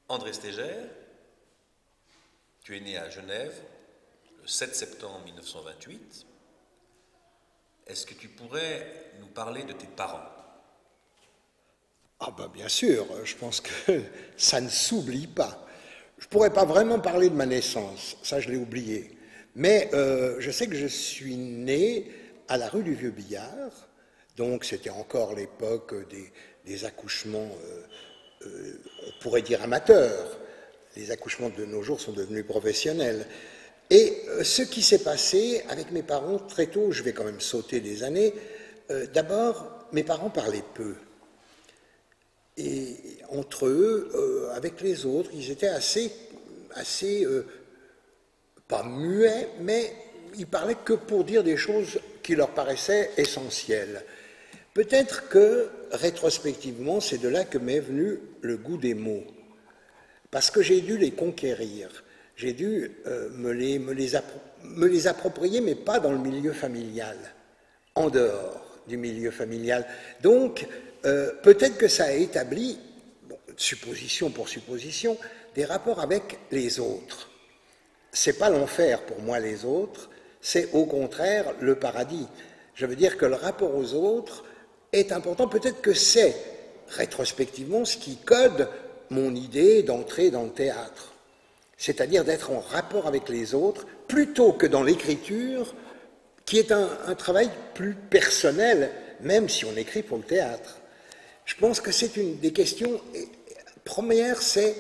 André Stégère, tu es né à Genève le 7 septembre 1928. Est-ce que tu pourrais nous parler de tes parents? Ah ben bien sûr, je pense que ça ne s'oublie pas. Je ne pourrais pas vraiment parler de ma naissance, ça je l'ai oublié. Mais je sais que je suis né à la rue du Vieux-Billard, donc c'était encore l'époque des accouchements, on pourrait dire amateurs. Les accouchements de nos jours sont devenus professionnels. Et ce qui s'est passé avec mes parents très tôt, je vais quand même sauter des années, d'abord, mes parents parlaient peu. Et entre eux, avec les autres, ils étaient assez pas muets, mais ils parlaient que pour dire des choses qui leur paraissaient essentielles. Peut-être que, rétrospectivement, c'est de là que m'est venu le goût des mots. Parce que j'ai dû les conquérir. J'ai dû me les approprier, mais pas dans le milieu familial, en dehors du milieu familial. Donc, peut-être que ça a établi, bon, supposition pour supposition, des rapports avec les autres. C'est pas l'enfer pour moi, les autres, c'est au contraire le paradis. Je veux dire que le rapport aux autres est important. Peut-être que c'est, rétrospectivement, ce qui code mon idée d'entrer dans le théâtre. C'est-à-dire d'être en rapport avec les autres, plutôt que dans l'écriture, qui est un travail plus personnel, même si on écrit pour le théâtre. Je pense que c'est une des questions premières, c'est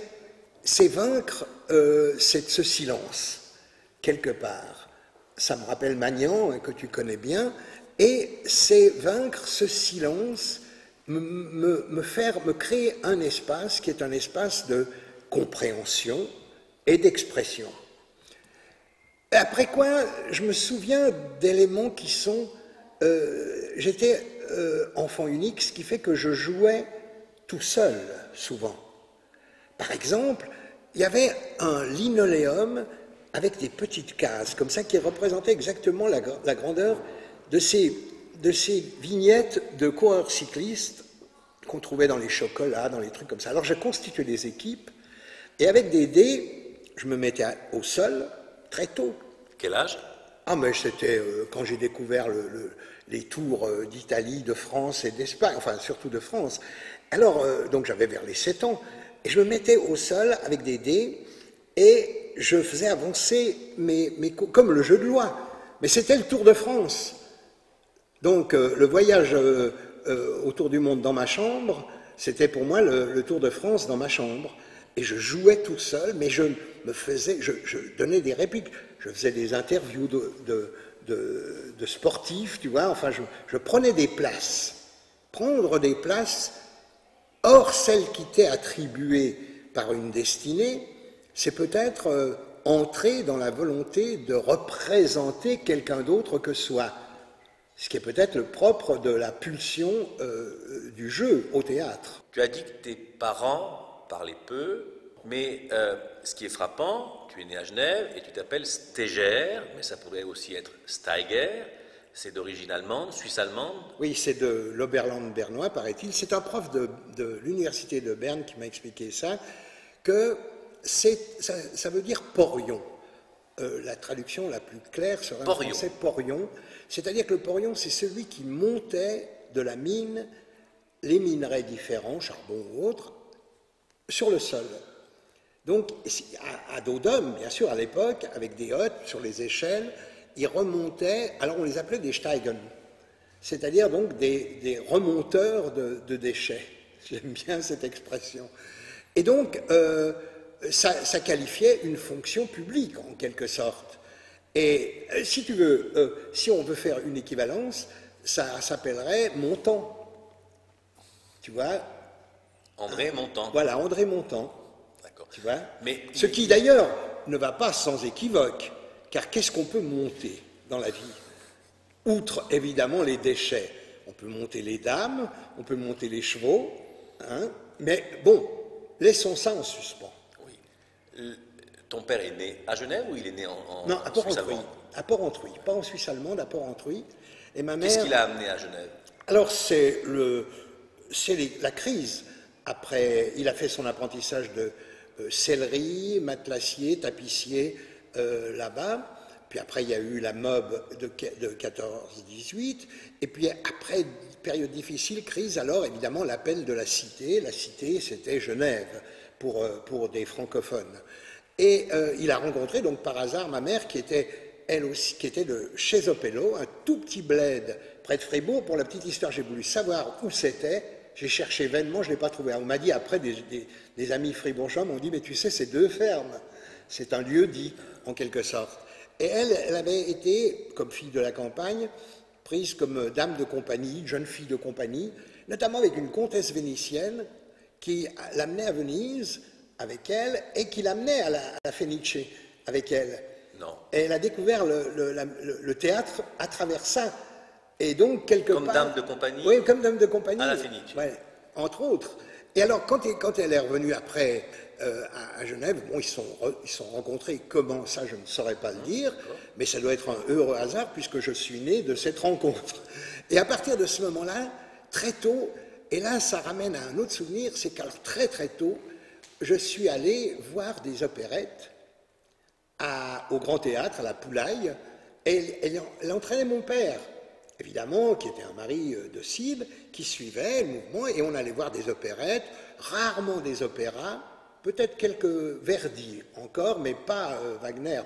vaincre ce silence, quelque part. Ça me rappelle Magnan, que tu connais bien, et c'est vaincre ce silence, me créer un espace qui est un espace de compréhension et d'expression. Après quoi, je me souviens d'éléments qui sont... j'étais enfant unique, ce qui fait que je jouais tout seul, souvent. Par exemple, il y avait un linoléum avec des petites cases, comme ça, qui représentaient exactement la grandeur de ces vignettes de coureurs cyclistes qu'on trouvait dans les chocolats, dans les trucs comme ça. Alors, je constituais des équipes, et avec des dés, je me mettais au sol très tôt. Quel âge? Ah, mais c'était quand j'ai découvert les tours d'Italie, de France et d'Espagne, enfin surtout de France. Alors, donc j'avais vers les 7 ans, et je me mettais au sol avec des dés, et je faisais avancer comme le jeu de loi. Mais c'était le Tour de France. Donc, le voyage autour du monde dans ma chambre, c'était pour moi le Tour de France dans ma chambre. Et je jouais tout seul, mais je donnais des répliques, je faisais des interviews de sportifs, tu vois, enfin, je prenais des places. Prendre des places, hors celles qui t'est attribuée par une destinée, c'est peut-être entrer dans la volonté de représenter quelqu'un d'autre que soi. Ce qui est peut-être le propre de la pulsion du jeu au théâtre. Tu as dit que tes parents parlaient peu, mais ce qui est frappant, tu es né à Genève et tu t'appelles Stégère, mais ça pourrait aussi être Steiger, c'est d'origine allemande, suisse-allemande. Oui, c'est de l'Oberland bernois, paraît-il. C'est un prof de l'université de Berne qui m'a expliqué ça, que ça veut dire porion. La traduction la plus claire serait en français porion. C'est-à-dire que le porion, c'est celui qui montait de la mine les minerais différents, charbon ou autres, sur le sol. Donc, à dos d'homme, bien sûr, à l'époque, avec des hottes sur les échelles, ils remontaient, alors on les appelait des Steigen, c'est-à-dire donc des remonteurs de déchets. J'aime bien cette expression. Et donc, ça qualifiait une fonction publique, en quelque sorte. Et si tu veux, si on veut faire une équivalence, ça s'appellerait Montand. Tu vois? André Montand. Voilà, André Montand. D'accord. Tu vois? Mais ce qui d'ailleurs ne va pas sans équivoque, car qu'est-ce qu'on peut monter dans la vie? Outre évidemment les déchets, on peut monter les dames, on peut monter les chevaux, hein, mais bon, laissons ça en suspens. Oui. Ton père est né à Genève ou il est né en Non, à Port-Entruy. Suisse-allemande? À Port-Entruy, pas en Suisse allemande, à Port-Entruy. Et ma mère. Qu'est-ce qui l'a amené à Genève? Alors c'est la crise. Après, il a fait son apprentissage sellerie, matelassier, tapissier là-bas. Puis après, il y a eu la mob de 14-18. Et puis après, période difficile, crise, alors évidemment l'appel de la cité. La cité, c'était Genève pour des francophones. Et il a rencontré donc par hasard ma mère qui était elle aussi, qui était de chez Opello, un tout petit bled près de Fribourg. Pour la petite histoire, j'ai voulu savoir où c'était. J'ai cherché vainement, je ne l'ai pas trouvé. On m'a dit après, des amis fribourgeois m'ont dit, mais tu sais, c'est 2 fermes. C'est un lieu dit, en quelque sorte. Et elle avait été, comme fille de la campagne, prise comme dame de compagnie, jeune fille de compagnie, notamment avec une comtesse vénitienne qui l'amenait à Venise avec elle et qui l'amenait à la Fenice avec elle. Non. Et elle a découvert le théâtre à travers ça. Et donc, quelque comme part... dame de compagnie. Oui, comme dame de compagnie. À la Fenice. Ouais, entre autres. Et alors, quand elle est revenue après à Genève, bon, ils sont rencontrés. Comment, ça, je ne saurais pas le dire, mais ça doit être un heureux hasard puisque je suis né de cette rencontre. Et à partir de ce moment-là, très tôt, et là, ça ramène à un autre souvenir, c'est qu'alors très très tôt, je suis allé voir des opérettes au Grand Théâtre, à la Poulaille, et elle entraînait mon père, évidemment, qui était un mari de Cide, qui suivait le mouvement, et on allait voir des opérettes, rarement des opéras, peut-être quelques Verdi encore, mais pas Wagner,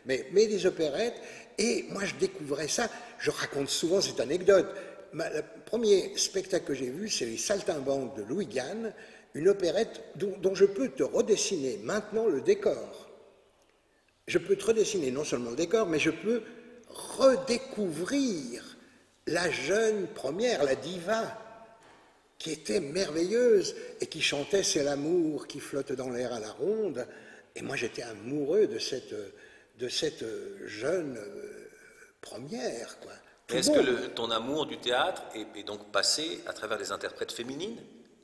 mais des opérettes, et moi je découvrais ça, je raconte souvent cette anecdote. Le premier spectacle que j'ai vu, c'est Les Saltimbanques de Louis Gane, une opérette dont je peux te redessiner maintenant le décor. Je peux te redessiner non seulement le décor, mais je peux redécouvrir la jeune première, la diva, qui était merveilleuse et qui chantait « C'est l'amour qui flotte dans l'air à la ronde ». Et moi, j'étais amoureux de cette jeune première, quoi. Est-ce que ton amour du théâtre est donc passé à travers les interprètes féminines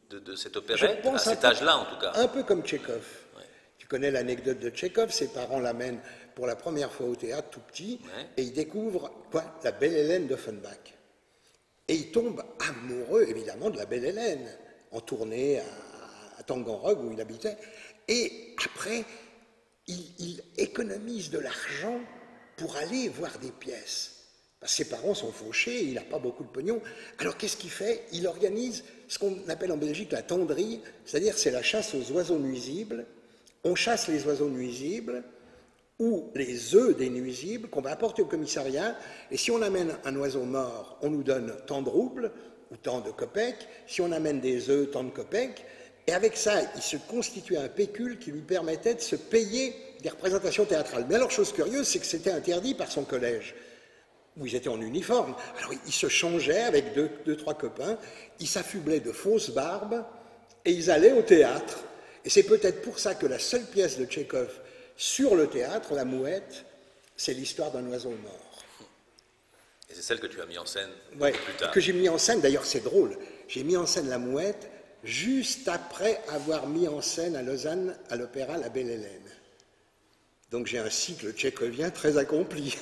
de cette opérette, à cet âge-là en tout cas? Un peu comme Tchekhov. Ouais. Tu connais l'anecdote de Tchekhov, ses parents l'amènent pour la première fois au théâtre, tout petit, ouais. Et il découvre la Belle Hélène d'Offenbach. Et il tombe amoureux, évidemment, de la Belle Hélène, en tournée à Taganrog, où il habitait. Et après, il économise de l'argent pour aller voir des pièces. Ses parents sont fauchés, il n'a pas beaucoup de pognon. Alors qu'est-ce qu'il fait? Il organise ce qu'on appelle en Belgique la tendrie, c'est-à-dire c'est la chasse aux oiseaux nuisibles. On chasse les oiseaux nuisibles ou les œufs des nuisibles qu'on va apporter au commissariat. Et si on amène un oiseau mort, on nous donne tant de roubles ou tant de kopecks. Si on amène des œufs, tant de kopecks. Et avec ça, il se constituait un pécule qui lui permettait de se payer des représentations théâtrales. Mais alors, chose curieuse, c'est que c'était interdit par son collège, où ils étaient en uniforme. Alors, ils se changeaient avec deux, trois copains, ils s'affublaient de fausses barbes, et ils allaient au théâtre. Et c'est peut-être pour ça que la seule pièce de Tchekhov sur le théâtre, La Mouette, c'est l'histoire d'un oiseau mort. Et c'est celle que tu as mis en scène Ouais, plus tard. Que j'ai mis en scène, d'ailleurs c'est drôle, j'ai mis en scène La Mouette juste après avoir mis en scène à Lausanne, à l'opéra La Belle Hélène. Donc j'ai un cycle tchécovien très accompli.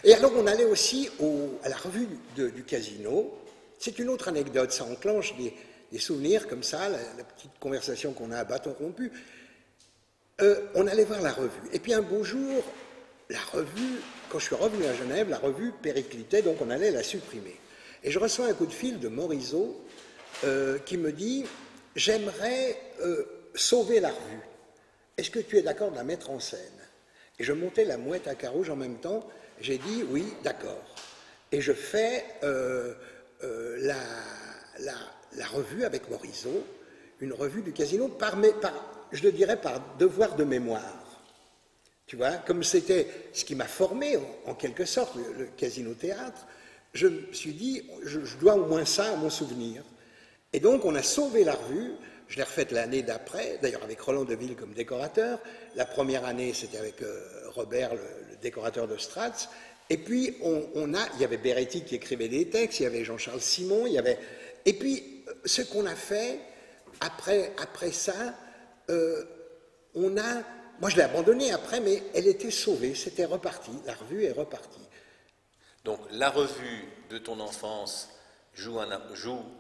Et alors on allait aussi à la revue du Casino. C'est une autre anecdote, ça enclenche des souvenirs comme ça, la petite conversation qu'on a à bâton rompu. On allait voir la revue. Et puis un beau jour, la revue, quand je suis revenu à Genève, la revue périclitait, donc on allait la supprimer. Et je reçois un coup de fil de Morisot qui me dit « J'aimerais sauver la revue. Est-ce que tu es d'accord de la mettre en scène ?» Et je montais La Mouette à Carouge en même temps. J'ai dit « Oui, d'accord. » Et je fais la revue avec Morisot, une revue du Casino, je le dirais par devoir de mémoire. Tu vois, comme c'était ce qui m'a formé, en quelque sorte, le Casino Théâtre, je me suis dit, je dois au moins ça à mon souvenir. Et donc, on a sauvé la revue. Je l'ai refaite l'année d'après, d'ailleurs avec Roland Deville comme décorateur. La première année, c'était avec Robert, le décorateur de Strats. Et puis, il y avait Beretti qui écrivait des textes, il y avait Jean-Charles Simon, Et puis, ce qu'on a fait, après ça, moi je l'ai abandonnée après, mais elle était sauvée, c'était reparti, la revue est repartie. Donc la revue de ton enfance joue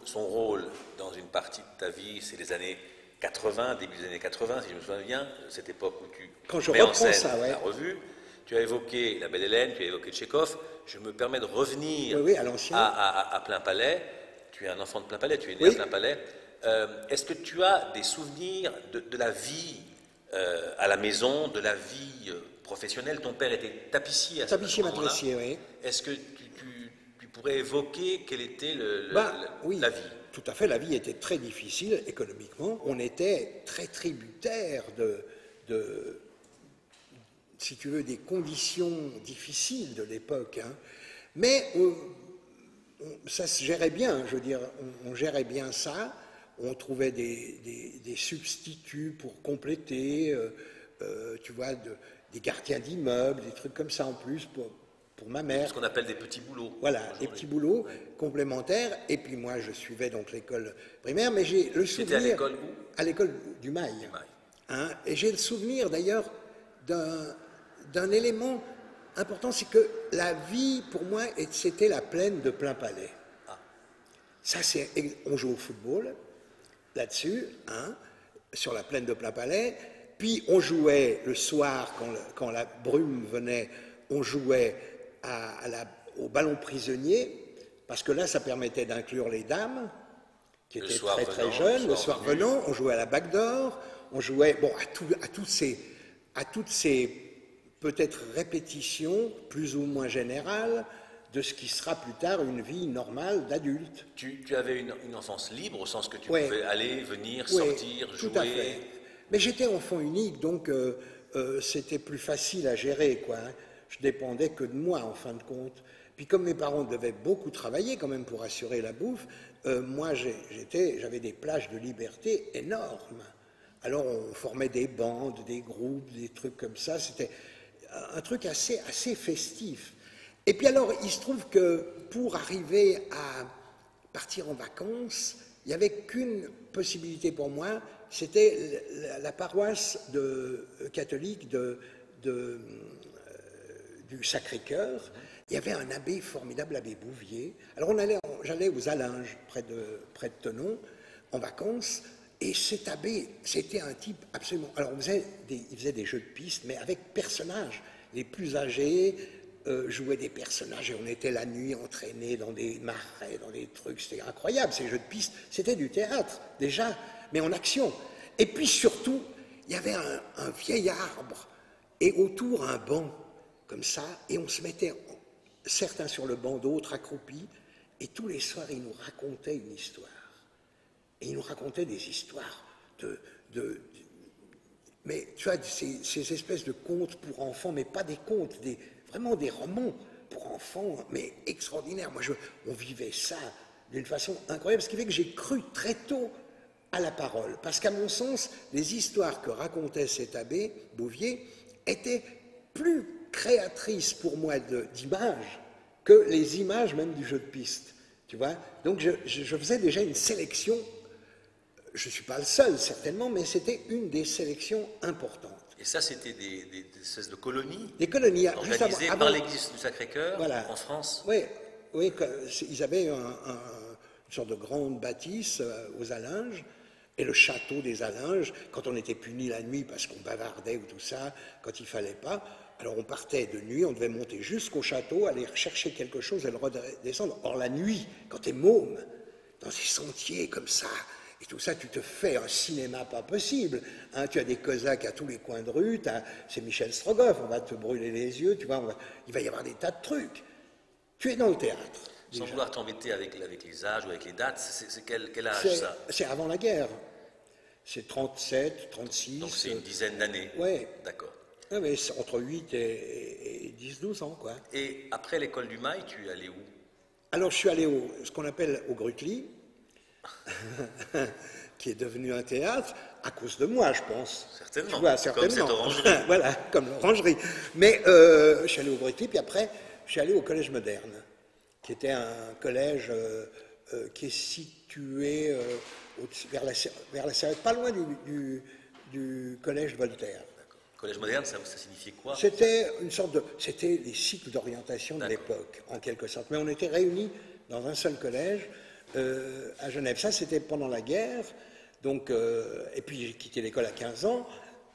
son rôle dans une partie de ta vie, c'est les années 80, début des années 80, si je me souviens bien, cette époque où tu Quand je mets en reprends scène ça, ouais. la revue. Tu as évoqué La Belle Hélène, tu as évoqué Tchekhov. Je me permets de revenir Oui, oui, à l'ancien. à Plain Palais. Tu es un enfant de Plain Palais, tu es né Oui. à Plain Palais. Est-ce que tu as des souvenirs de la vie à la maison, de la vie professionnelle? Ton père était tapissier à ce Tapissier moment-là. matelassier, oui. Est-ce que tu pourrais évoquer quelle était Oui, la vie? tout à fait. La vie était très difficile économiquement. On était très tributaire de, si tu veux, des conditions difficiles de l'époque. Hein. Mais ça se gérait bien, je veux dire, on gérait bien ça. On trouvait des substituts pour compléter, tu vois, des gardiens d'immeubles, des trucs comme ça en plus pour ma mère. Ce qu'on appelle des petits boulots. Voilà, des petits boulots complémentaires. Et puis moi, je suivais donc l'école primaire, mais j'ai le souvenir... C'était à l'école où? À l'école du Mail. Hein, et j'ai le souvenir d'ailleurs d'un élément important, c'est que la vie, pour moi, c'était la plaine de Plain Palais. Ça, on joue au football, là-dessus, hein, sur la plaine de Plain Palais. Puis on jouait le soir, quand la brume venait, on jouait au ballon prisonnier, parce que là, ça permettait d'inclure les dames, qui étaient très très jeunes. Le soir venant, on jouait à la backdoor, on jouait bon, à toutes ces peut-être répétitions, plus ou moins générales, de ce qui sera plus tard une vie normale d'adulte. Tu avais une enfance libre, au sens que tu pouvais aller, venir, sortir, jouer. Tout à fait. Mais j'étais enfant unique, donc c'était plus facile à gérer, quoi. Hein. Je dépendais que de moi, en fin de compte. Puis comme mes parents devaient beaucoup travailler quand même pour assurer la bouffe, moi j'avais des plages de liberté énormes. Alors on formait des bandes, des groupes, des trucs comme ça. C'était un truc assez festif. Et puis alors, il se trouve que pour arriver à partir en vacances, il n'y avait qu'une possibilité pour moi, c'était la paroisse catholique du Sacré-Cœur. Il y avait un abbé formidable, l'abbé Bouvier. Alors j'allais aux Alinges, près de Thonon, en vacances, et cet abbé, c'était un type absolument... Alors il faisait des jeux de piste, mais avec personnages. Les plus âgés jouaient des personnages, et on était la nuit entraînés dans des marais, dans des trucs. C'était incroyable, ces jeux de piste. C'était du théâtre, déjà, mais en action. Et puis surtout, il y avait un vieil arbre, et autour un banc, comme ça, et on se mettait... certains sur le banc, d'autres accroupis, et tous les soirs, ils nous racontaient une histoire. Et ils nous racontaient des histoires mais tu vois, ces espèces de contes pour enfants, mais pas des contes, vraiment des romans pour enfants, mais extraordinaires. Moi, on vivait ça d'une façon incroyable, ce qui fait que j'ai cru très tôt à la parole. Parce qu'à mon sens, les histoires que racontait cet abbé Bouvier étaient plus créatrice pour moi d'images que les images même du jeu de piste, tu vois. Donc je faisais déjà une sélection, je ne suis pas le seul certainement, mais c'était une des sélections importantes. Et ça, c'était des espèces de colonies? Des colonies organisées par l'Église du Sacré-Cœur, voilà, en France? Oui, ils avaient une sorte de grande bâtisse aux Alinges. Et le château des Alinges, quand on était puni la nuit parce qu'on bavardait ou tout ça, quand il ne fallait pas, alors on partait de nuit, on devait monter jusqu'au château, aller chercher quelque chose et le redescendre. Or la nuit, quand tu es môme, dans ces sentiers comme ça, et tout ça, tu te fais un cinéma pas possible. Hein, tu as des Cosaques à tous les coins de rue, c'est Michel Strogoff, on va te brûler les yeux, tu vois, il va y avoir des tas de trucs. Tu es dans le théâtre. Sans vouloir t'embêter avec les âges ou avec les dates, c'est quel âge ça? C'est avant la guerre. C'est 37, 36. Donc c'est une dizaine d'années. Oui. D'accord. Oui, mais c'est entre 8 et 10, 12 ans, quoi. Et après l'école du Mail, tu es allé où? Alors je suis allé ce qu'on appelle au Grutli, qui est devenu un théâtre, à cause de moi, je pense. Certainement. Tu vois, certainement. Comme cette orangerie. Voilà, comme l'orangerie. Mais je suis allé au Grutli, puis après, je suis allé au Collège Moderne, qui était un collège qui est situé vers la Serrette, pas loin du collège Voltaire. Collège moderne, ça signifiait quoi? C'était c'était les cycles d'orientation de l'époque, en quelque sorte. Mais on était réunis dans un seul collège à Genève. Ça, c'était pendant la guerre. Donc, et puis j'ai quitté l'école à 15 ans,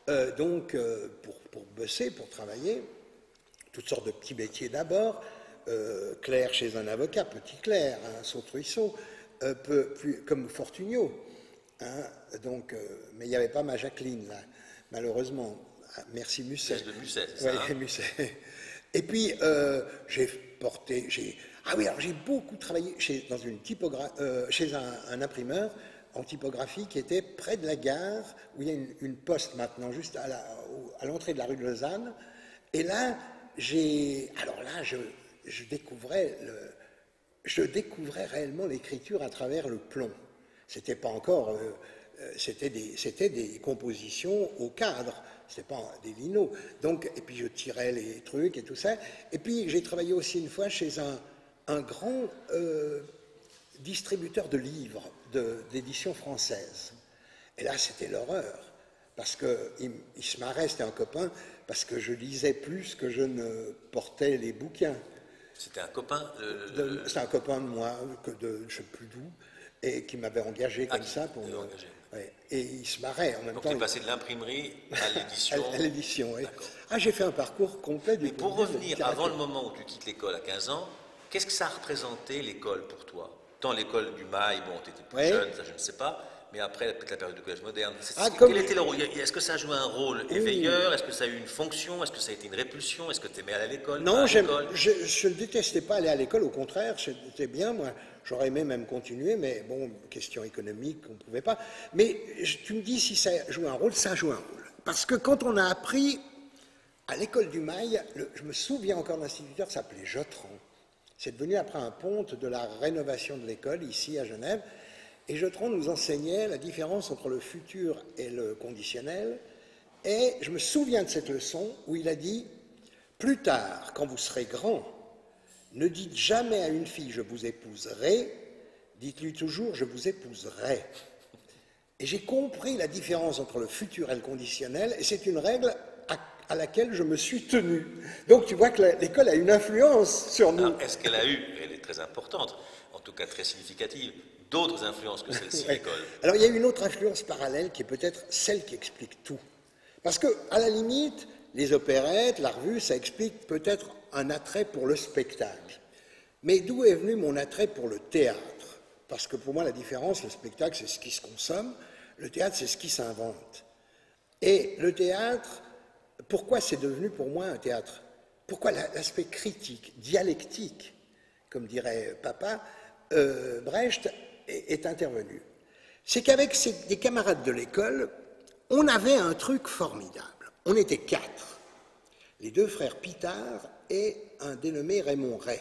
pour bosser, pour travailler, toutes sortes de petits métiers d'abord, clerc chez un avocat, petit clerc, hein, Saute-Ruisseau, comme Fortunio. Hein, mais il n'y avait pas ma Jacqueline, là, malheureusement. Merci Musset. De Musset, c'est ça, ouais, hein. Musset. Et puis, ah oui, alors j'ai beaucoup travaillé chez un imprimeur en typographie qui était près de la gare, où il y a une poste maintenant, juste à l'entrée de la rue de Lausanne. Et là, je découvrais réellement l'écriture à travers le plomb. C'était pas encore, c'était des compositions au cadre, c'était pas des linos. Donc, et puis je tirais les trucs et tout ça. Et puis j'ai travaillé aussi une fois chez un grand distributeur de livres d'édition française. Et là, c'était l'horreur, parce qu'il se marrait, c'était un copain, parce que je lisais plus que je ne portais les bouquins. C'était un copain C'est un copain de moi, je ne sais plus d'où, et qui m'avait engagé comme ça. Ouais. Et il se marrait en même temps. Donc tu es passé de l'imprimerie à l'édition. À l'édition, oui. Ah, j'ai fait un parcours complet. Mais pour revenir, avant le moment où tu quittes l'école à 15 ans, qu'est-ce que ça a représenté l'école pour toi? Tant l'école du Mail, bon, tu étais plus jeune, ça je ne sais pas, mais après peut-être la période du collège moderne. Quel était le rôle? Est-ce que ça a joué un rôle éveilleur? Est-ce que ça a eu une fonction? Est-ce que ça a été une répulsion? Est-ce que tu aimais aller à l'école? Non, je ne détestais pas aller à l'école, au contraire, c'était bien, moi. J'aurais aimé même continuer, mais bon, question économique, on ne pouvait pas. Mais tu me dis si ça joue un rôle, ça joue un rôle. Parce que quand on a appris à l'école du Mail, je me souviens encore d'un instituteur qui s'appelait Jotran. C'est devenu après un ponte de la rénovation de l'école, ici à Genève. Et Jotran nous enseignait la différence entre le futur et le conditionnel. Et je me souviens de cette leçon où il a dit « Plus tard, quand vous serez grand, ne dites jamais à une fille « je vous épouserai », dites-lui toujours « je vous épouserai ». Et j'ai compris la différence entre le futur et le conditionnel, et c'est une règle à laquelle je me suis tenu. Donc tu vois que l'école a une influence sur nous. Est-ce qu'elle a eu, elle est très importante, en tout cas très significative, d'autres influences que celle-ci, l'école? Alors il y a une autre influence parallèle qui est peut-être celle qui explique tout. Parce que, à la limite, les opérettes, la revue, ça explique peut-être un attrait pour le spectacle. Mais d'où est venu mon attrait pour le théâtre? Parce que pour moi, la différence, le spectacle, c'est ce qui se consomme, le théâtre, c'est ce qui s'invente. Et le théâtre, pourquoi c'est devenu pour moi un théâtre? Pourquoi l'aspect critique, dialectique, comme dirait papa, Brecht, est intervenu? C'est qu'avec des camarades de l'école, on avait un truc formidable. On était 4. Les 2 frères Pitard et un dénommé Raymond Ray.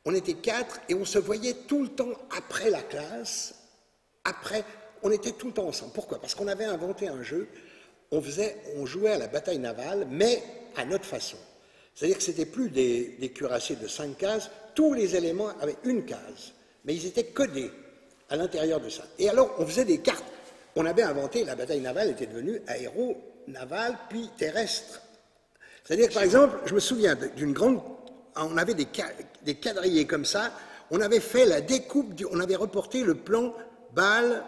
On était 4 et on se voyait tout le temps après la classe. On était tout le temps ensemble. Pourquoi? Parce qu'on avait inventé un jeu. On jouait à la bataille navale, mais à notre façon. C'est-à-dire que ce n'était plus des cuirassés de 5 cases. Tous les éléments avaient une case, mais ils étaient codés à l'intérieur de ça. Et alors, on faisait des cartes. On avait inventé, la bataille navale était devenue aéronavale, puis terrestre. C'est-à-dire que, par exemple, je me souviens d'une grande... On avait des quadrillés comme ça, on avait fait la découpe, on avait reporté le plan Bâle,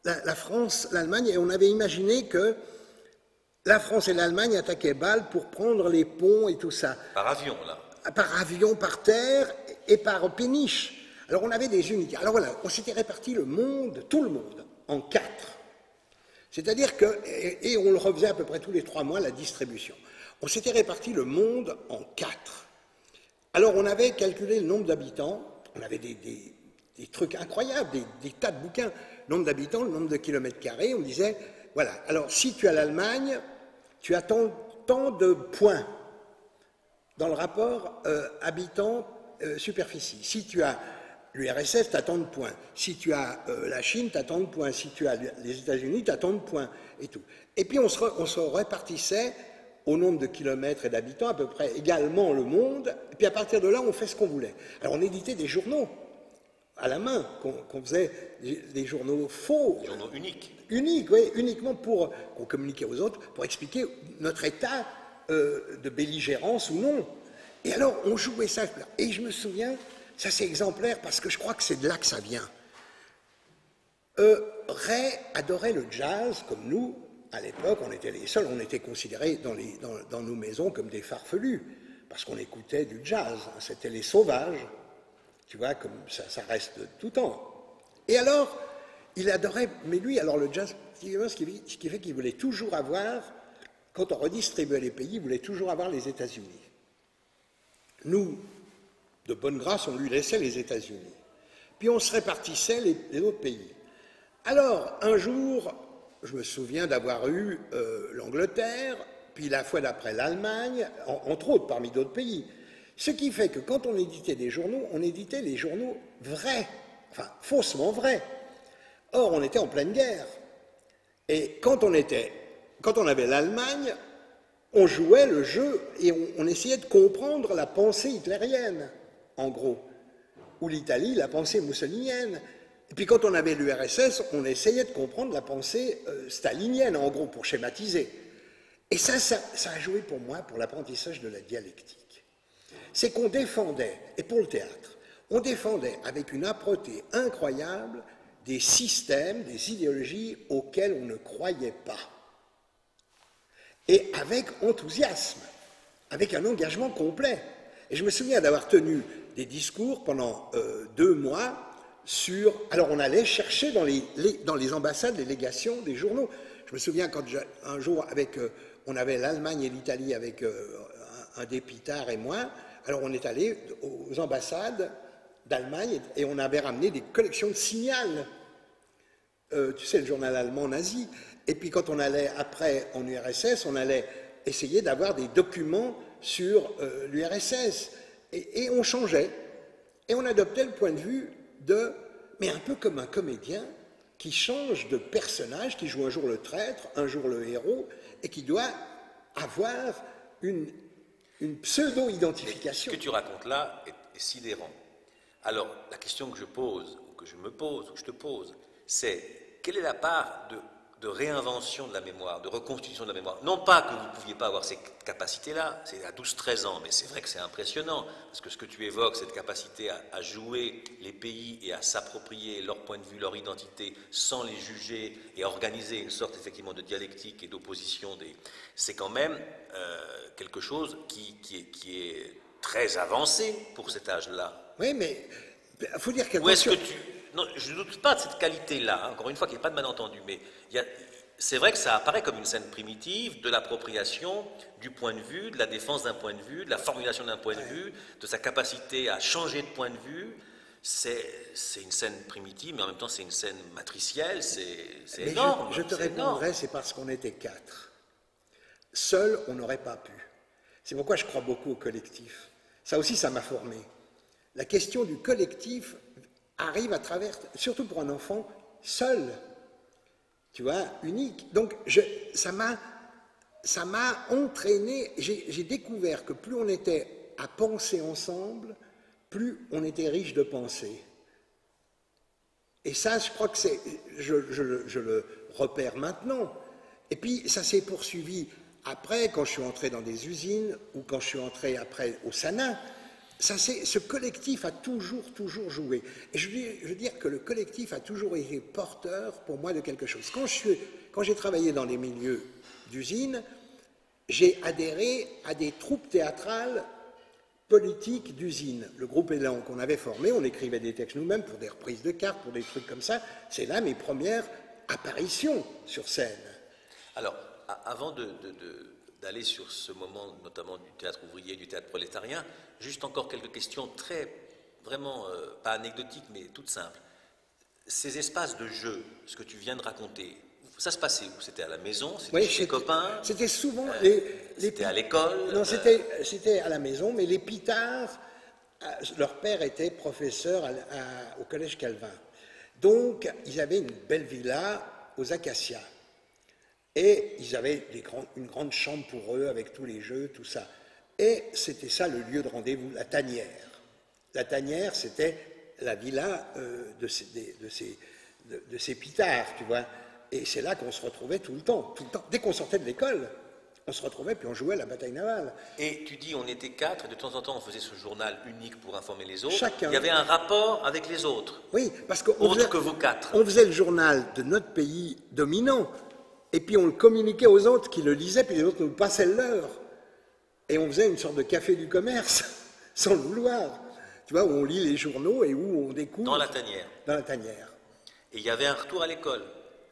la France, l'Allemagne, et on avait imaginé que la France et l'Allemagne attaquaient Bâle pour prendre les ponts et tout ça. Par avion, là? Par avion, par terre et par péniche. Alors on avait des unités. Alors voilà, on s'était réparti le monde, tout le monde, en 4. C'est-à-dire que, et on le refaisait à peu près tous les 3 mois, la distribution. On s'était réparti le monde en 4. Alors on avait calculé le nombre d'habitants, on avait des trucs incroyables, des tas de bouquins, le nombre d'habitants, le nombre de kilomètres carrés, on disait, voilà, alors si tu as l'Allemagne, tu as tant de points dans le rapport habitant-superficie. Si tu as l'URSS, tu as tant de points. Si tu as la Chine, tu as tant de points. Si tu as les États-Unis, tu as tant de points. Et tout. Et puis on se répartissait au nombre de kilomètres et d'habitants, à peu près également le monde, et puis à partir de là, on fait ce qu'on voulait. Alors on éditait des journaux à la main, qu'on faisait des journaux faux. Des journaux uniques. Uniques, oui, uniquement pour qu'on communiquait aux autres, pour expliquer notre état de belligérance ou non. Et alors, on jouait ça. Et je me souviens, ça c'est exemplaire, parce que je crois que c'est de là que ça vient. Ray adorait le jazz, comme nous, à l'époque, on était les seuls, on était considérés dans nos maisons comme des farfelus, parce qu'on écoutait du jazz, hein, c'était les sauvages, tu vois, comme ça reste tout le temps. Et alors, il adorait, mais lui, alors le jazz, ce qui fait qu'il voulait toujours avoir, quand on redistribuait les pays, il voulait toujours avoir les États-Unis. Nous, de bonne grâce, on lui laissait les États-Unis. Puis on se répartissait les autres pays. Alors, un jour, je me souviens d'avoir eu l'Angleterre, puis la fois d'après l'Allemagne, entre autres parmi d'autres pays. Ce qui fait que quand on éditait des journaux, on éditait les journaux vrais, enfin faussement vrais. Or, on était en pleine guerre. Et quand on avait l'Allemagne, on jouait le jeu et on essayait de comprendre la pensée hitlérienne, en gros, ou l'Italie, la pensée mussolinienne. Et puis quand on avait l'URSS, on essayait de comprendre la pensée stalinienne, en gros, pour schématiser. Et ça a joué pour moi pour l'apprentissage de la dialectique. C'est qu'on défendait, et pour le théâtre, on défendait avec une âpreté incroyable des systèmes, des idéologies auxquelles on ne croyait pas. Et avec enthousiasme, avec un engagement complet. Et je me souviens d'avoir tenu des discours pendant 2 mois sur... Alors on allait chercher dans les ambassades, les légations des journaux. Je me souviens quand un jour, on avait l'Allemagne et l'Italie avec un des Pitard et moi, alors on est allé aux ambassades d'Allemagne et on avait ramené des collections de Signal, tu sais, le journal allemand nazi. Et puis quand on allait après en URSS, on allait essayer d'avoir des documents sur l'URSS. Et on changeait. Et on adoptait le point de vue mais un peu comme un comédien qui change de personnage, qui joue un jour le traître, un jour le héros, et qui doit avoir une pseudo-identification. Ce que tu racontes là est sidérant. Alors, la question que je pose, ou que je me pose, ou que je te pose, c'est quelle est la part de réinvention de la mémoire, de reconstitution de la mémoire? Non pas que vous ne pouviez pas avoir ces capacités-là, c'est à 12-13 ans, mais c'est vrai que c'est impressionnant, parce que ce que tu évoques, cette capacité à jouer les pays et à s'approprier leur point de vue, leur identité, sans les juger, et à organiser une sorte effectivement de dialectique et d'opposition, c'est quand même quelque chose qui est très avancé pour cet âge-là. Oui, mais il faut dire Ou est-ce que non, je ne doute pas de cette qualité-là, hein, encore une fois, qu'il n'y ait pas de malentendu, mais c'est vrai que ça apparaît comme une scène primitive de l'appropriation du point de vue, de la défense d'un point de vue, de la formulation d'un point de vue, de sa capacité à changer de point de vue. C'est une scène primitive, mais en même temps c'est une scène matricielle, c'est énorme. Je te répondrai, c'est parce qu'on était 4. Seul, on n'aurait pas pu. C'est pourquoi je crois beaucoup au collectif. Ça aussi, ça m'a formé. La question du collectif arrive à travers, surtout pour un enfant, seul, tu vois, unique. Donc, ça m'a entraîné, j'ai découvert que plus on était à penser ensemble, plus on était riche de pensée. Et ça, je crois que je le repère maintenant. Et puis, ça s'est poursuivi après, quand je suis entré dans des usines, ou quand je suis entré après au SANA. Ce collectif a toujours joué. Et je veux dire que le collectif a toujours été porteur pour moi de quelque chose. Quand j'ai travaillé dans les milieux d'usine, j'ai adhéré à des troupes théâtrales politiques d'usine. Le groupe Élan qu'on avait formé, on écrivait des textes nous-mêmes pour des reprises de cartes, pour des trucs comme ça. C'est là mes premières apparitions sur scène. Alors, avant d'aller sur ce moment, notamment du théâtre ouvrier, du théâtre prolétarien, juste encore quelques questions vraiment, pas anecdotiques, mais toutes simples. Ces espaces de jeu, ce que tu viens de raconter, ça se passait où? C'était à la maison? C'était chez les copains? C'était souvent... c'était à l'école? Non, c'était à la maison, mais les Pitards, leur père était professeur au collège Calvin. Donc, ils avaient une belle villa aux Acacias. Et ils avaient une grande chambre pour eux, avec tous les jeux, tout ça. Et c'était ça le lieu de rendez-vous, la tanière. La tanière, c'était la villa de ces Pitards, tu vois. Et c'est là qu'on se retrouvait tout le temps. Dès qu'on sortait de l'école, on se retrouvait puis on jouait à la bataille navale. Et tu dis on était 4, et de temps en temps on faisait ce journal unique pour informer les autres. Chacun. Il y avait un rapport avec les autres. Oui, parce qu'on Autre faisait, que vous 4. on faisait le journal de notre pays dominant, et puis on le communiquait aux autres qui le lisaient, puis les autres nous passaient le leur. Et on faisait une sorte de café du commerce, sans le vouloir. Tu vois, où on lit les journaux et où on découvre... Dans la tanière. Dans la tanière. Et il y avait un retour à l'école.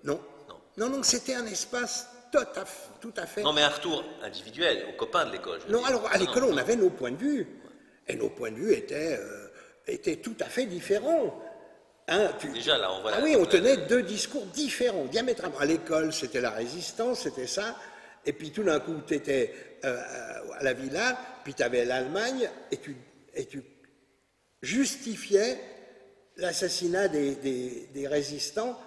Non. Non. Non, non, c'était un espace tout à fait... Non, mais un retour individuel, aux copains de l'école. Non, alors à l'école, on avait nos points de vue. Et nos points de vue étaient tout à fait différents. Hein, Déjà, là, on voit... Ah oui, on tenait deux discours différents, diamétralement. À l'école, c'était la résistance, c'était ça. Et puis tout d'un coup, tu étais à la villa, puis tu avais l'Allemagne, et tu justifiais l'assassinat des résistants,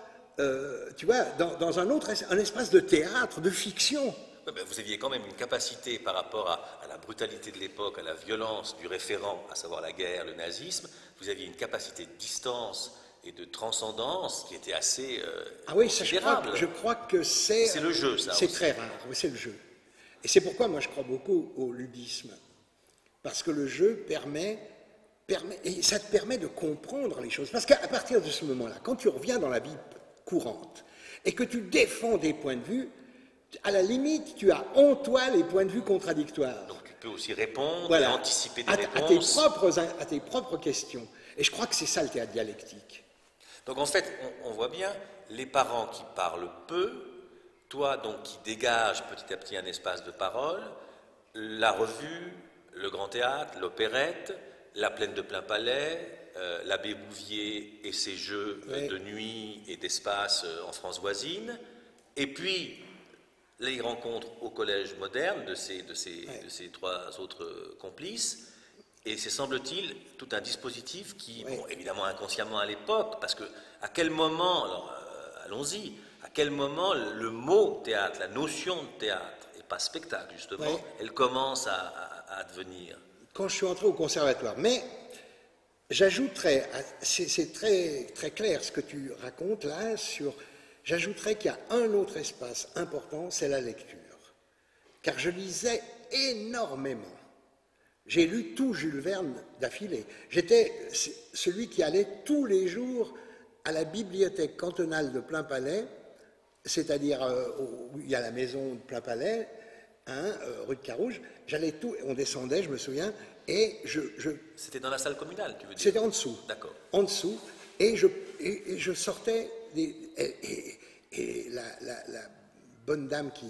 tu vois, dans un espace de théâtre, de fiction. Vous aviez quand même une capacité par rapport à la brutalité de l'époque, à la violence du référent, à savoir la guerre, le nazisme, vous aviez une capacité de distance et de transcendance qui était assez ah oui, ça, considérable. je crois que c'est... C'est le jeu, ça. C'est aussi. très rare, oui, c'est le jeu. Et c'est pourquoi moi je crois beaucoup au ludisme. Parce que le jeu permet et ça te permet de comprendre les choses. Parce qu'à partir de ce moment-là, quand tu reviens dans la vie courante et que tu défends des points de vue, à la limite, tu as en toi les points de vue contradictoires. Donc tu peux aussi répondre, Voilà, et anticiper des à réponses. à tes propres questions. Et je crois que c'est ça le théâtre dialectique. Donc en fait, on voit bien les parents qui parlent peu, toi donc qui dégages petit à petit un espace de parole, la revue, le grand théâtre, l'opérette, la plaine de plein palais, l'abbé Bouvier et ses jeux de nuit et d'espace en France voisine, et puis les rencontres au collège moderne de ces trois autres complices. Et c'est, semble-t-il, tout un dispositif qui, bon, évidemment inconsciemment à l'époque, parce que à quel moment, alors allons-y, à quel moment le mot théâtre, la notion de théâtre, et pas spectacle justement, elle commence à advenir? Quand je suis entré au conservatoire. Mais j'ajouterais, c'est très, très clair ce que tu racontes là, j'ajouterais qu'il y a un autre espace important, c'est la lecture. Car je lisais énormément. J'ai lu tout Jules Verne d'affilée. J'étais celui qui allait tous les jours à la bibliothèque cantonale de Plainpalais, c'est-à-dire où il y a la maison de Plainpalais, rue de Carouge. J'allais tout, on descendait, je me souviens, et C'était dans la salle communale, tu veux dire? C'était en dessous. D'accord. En dessous, et je sortais, et la bonne dame qui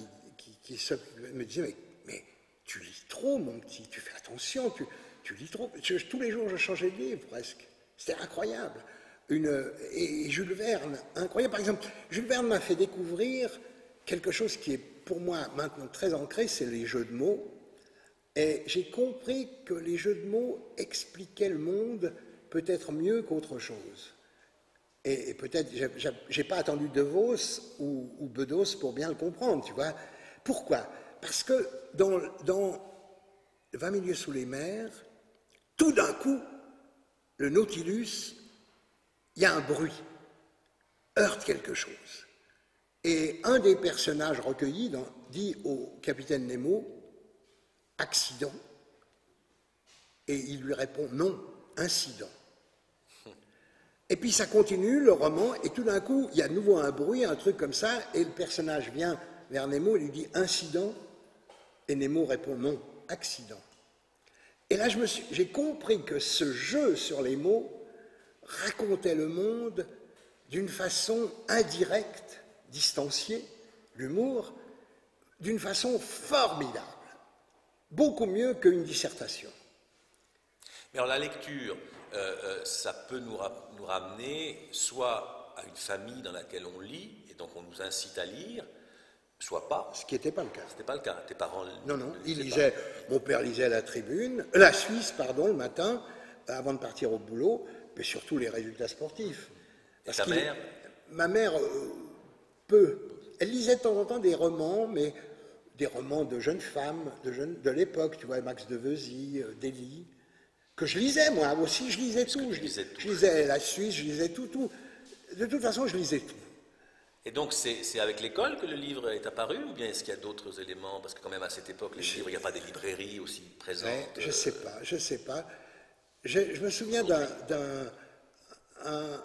me disait, mais tu lis trop, mon petit, tu fais attention, tu lis trop. Tous les jours, je changeais de livre, presque. C'était incroyable. Et Jules Verne, incroyable. Par exemple, Jules Verne m'a fait découvrir quelque chose qui est pour moi maintenant très ancré, c'est les jeux de mots. Et j'ai compris que les jeux de mots expliquaient le monde peut-être mieux qu'autre chose. Et peut-être, j'ai pas attendu De Vos ou Bedos pour bien le comprendre, tu vois. Pourquoi? Parce que dans 20 milieux sous les mers, tout d'un coup, le Nautilus, il y a un bruit, heurte quelque chose. Et un des personnages recueillis dit au capitaine Nemo, accident, et il lui répond non, incident. Et puis ça continue, le roman, et tout d'un coup, il y a de nouveau un bruit, un truc comme ça, et le personnage vient vers Nemo et lui dit incident, et Nemo répond non, accident. Et là, j'ai compris que ce jeu sur les mots racontait le monde d'une façon indirecte, distanciée, l'humour, d'une façon formidable, beaucoup mieux qu'une dissertation. Mais alors la lecture, ça peut nous ramener soit à une famille dans laquelle on lit, et donc on nous incite à lire, soit pas. Ce qui n'était pas le cas. C'était pas le cas. Tes parents Non, ils lisaient. Mon père lisait la Suisse, le matin, avant de partir au boulot, mais surtout les résultats sportifs. Et ta mère? Ma mère, peu. Elle lisait de temps en temps des romans, mais des romans de jeunes femmes, de l'époque, tu vois, Max Deveuzy, Délie, que je lisais, moi aussi, je lisais tout. Je lisais la Suisse, je lisais tout. De toute façon, je lisais tout. Et donc c'est avec l'école que le livre est apparu, ou bien est-ce qu'il y a d'autres éléments? Parce que quand même à cette époque, les livres, il n'y a pas des librairies aussi présentes. Ouais, je ne sais pas. Je me souviens d'un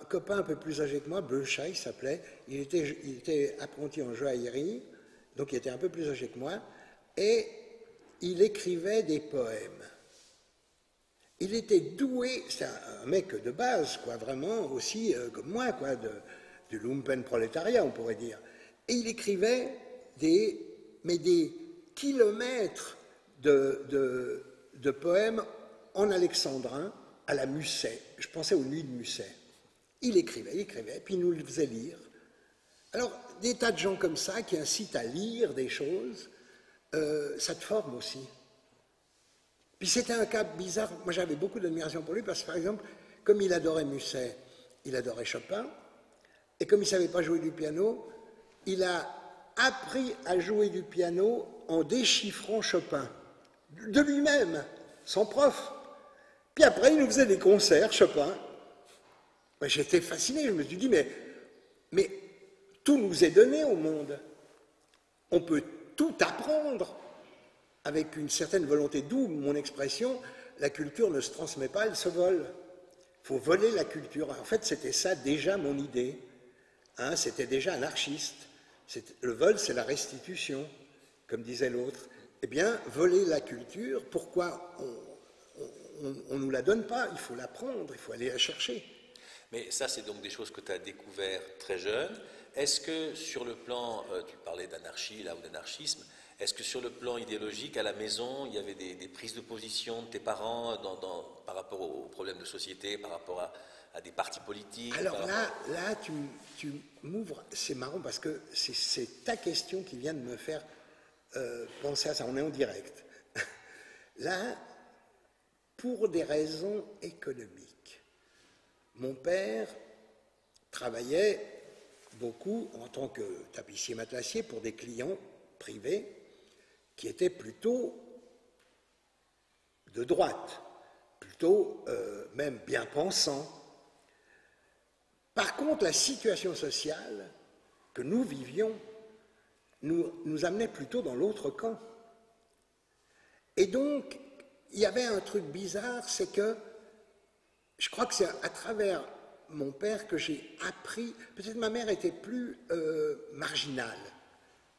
copain un peu plus âgé que moi, Beuchat, il s'appelait. Il était apprenti en joaillerie, donc il était un peu plus âgé que moi, et il écrivait des poèmes. Il était doué, c'est un mec de base, quoi, vraiment aussi comme moi, quoi, du lumpenprolétariat, on pourrait dire. Et il écrivait des kilomètres de poèmes en alexandrin à la Musset. Je pensais aux nuits de Musset. Il écrivait, puis il nous le faisait lire. Alors, des tas de gens comme ça qui incitent à lire des choses, ça te forme aussi. Puis c'était un cas bizarre. Moi, j'avais beaucoup d'admiration pour lui parce que, par exemple, comme il adorait Musset, il adorait Chopin, et comme il ne savait pas jouer du piano, il a appris à jouer du piano en déchiffrant Chopin, de lui-même, son prof. Puis après, il nous faisait des concerts, Chopin. J'étais fasciné, je me suis dit, mais tout nous est donné au monde. On peut tout apprendre avec une certaine volonté, d'où mon expression, la culture ne se transmet pas, elle se vole. Il faut voler la culture. En fait, c'était ça déjà mon idée. Hein, c'était déjà anarchiste. Le vol, c'est la restitution, comme disait l'autre. Eh bien, voler la culture, pourquoi on ne nous la donne pas? Il faut l'apprendre, il faut aller la chercher. Mais ça, c'est donc des choses que tu as découvert très jeune. Est-ce que sur le plan, tu parlais d'anarchie là ou d'anarchisme, est-ce que sur le plan idéologique, à la maison, il y avait des prises de position de tes parents par rapport aux problèmes de société, par rapport à des partis politiques? Alors là, tu m'ouvres, c'est marrant parce que c'est ta question qui vient de me faire penser à ça, on est en direct. Là, pour des raisons économiques, mon père travaillait beaucoup en tant que tapissier matelassier pour des clients privés qui étaient plutôt de droite, plutôt même bien pensants. Par contre, la situation sociale que nous vivions nous amenait plutôt dans l'autre camp. Et donc, il y avait un truc bizarre, c'est que je crois que c'est à travers mon père que j'ai appris, peut-être ma mère était plus marginale,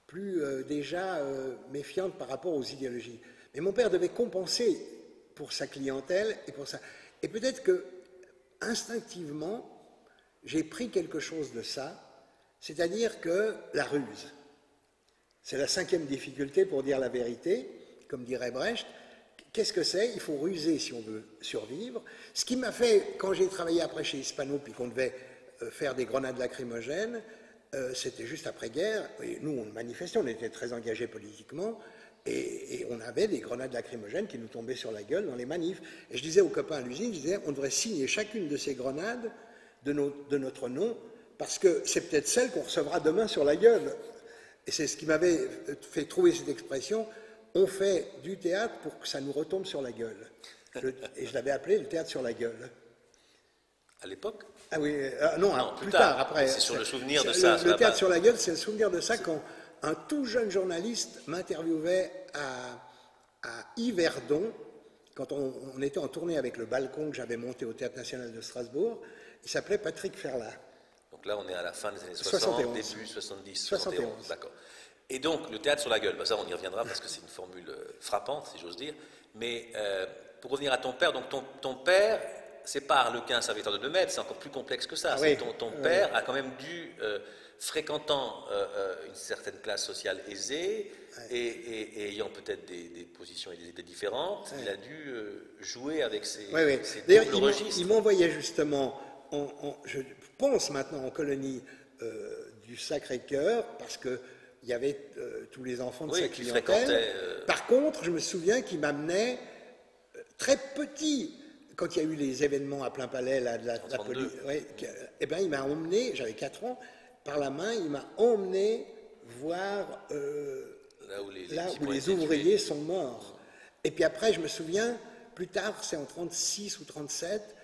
plus déjà méfiante par rapport aux idéologies. Mais mon père devait compenser pour sa clientèle et pour ça. Et peut-être que instinctivement, j'ai pris quelque chose de ça, c'est-à-dire que la ruse. C'est la 5e difficulté pour dire la vérité, comme dirait Brecht. Qu'est-ce que c'est? Il faut ruser si on veut survivre. Ce qui m'a fait, quand j'ai travaillé après chez Hispano, puis qu'on devait faire des grenades lacrymogènes, c'était juste après-guerre, et nous on manifestait, on était très engagés politiquement, et on avait des grenades lacrymogènes qui nous tombaient sur la gueule dans les manifs. Et je disais aux copains à l'usine, je disais, on devrait signer chacune de ces grenades de notre nom, parce que c'est peut-être celle qu'on recevra demain sur la gueule. Et c'est ce qui m'avait fait trouver cette expression, on fait du théâtre pour que ça nous retombe sur la gueule. Et je l'avais appelé le théâtre sur la gueule. À l'époque? Ah oui, non, plus tard, après. C'est sur le souvenir de ça. Le théâtre sur la gueule, c'est le souvenir de ça quand un tout jeune journaliste m'interviewait à Yverdon, quand on était en tournée avec le balcon que j'avais monté au Théâtre National de Strasbourg. Il s'appelait Patrick Ferlat. Donc là, on est à la fin des années 60, début 70, 71. D'accord. Et donc, le théâtre sur la gueule, ben ça on y reviendra parce que c'est une formule frappante, si j'ose dire. Mais pour revenir à ton père, donc ton père, c'est pas Arlequin, serviteur de 2 mètres, c'est encore plus complexe que ça. Oui. Ton père a quand même dû, fréquentant une certaine classe sociale aisée et ayant peut-être des positions et des idées différentes, il a dû jouer avec ces doubles registres. Il m'envoyait justement, je pense maintenant en colonie du Sacré-Cœur, parce que il y avait tous les enfants de sa clientèle. Par contre, je me souviens qu'il m'amenait très petit, quand il y a eu les événements à plein palais, là, de la police, eh ben, il m'a emmené, j'avais 4 ans, par la main, il m'a emmené voir là où les ouvriers sont morts. Et puis après, je me souviens, plus tard, c'est en 36 ou 37,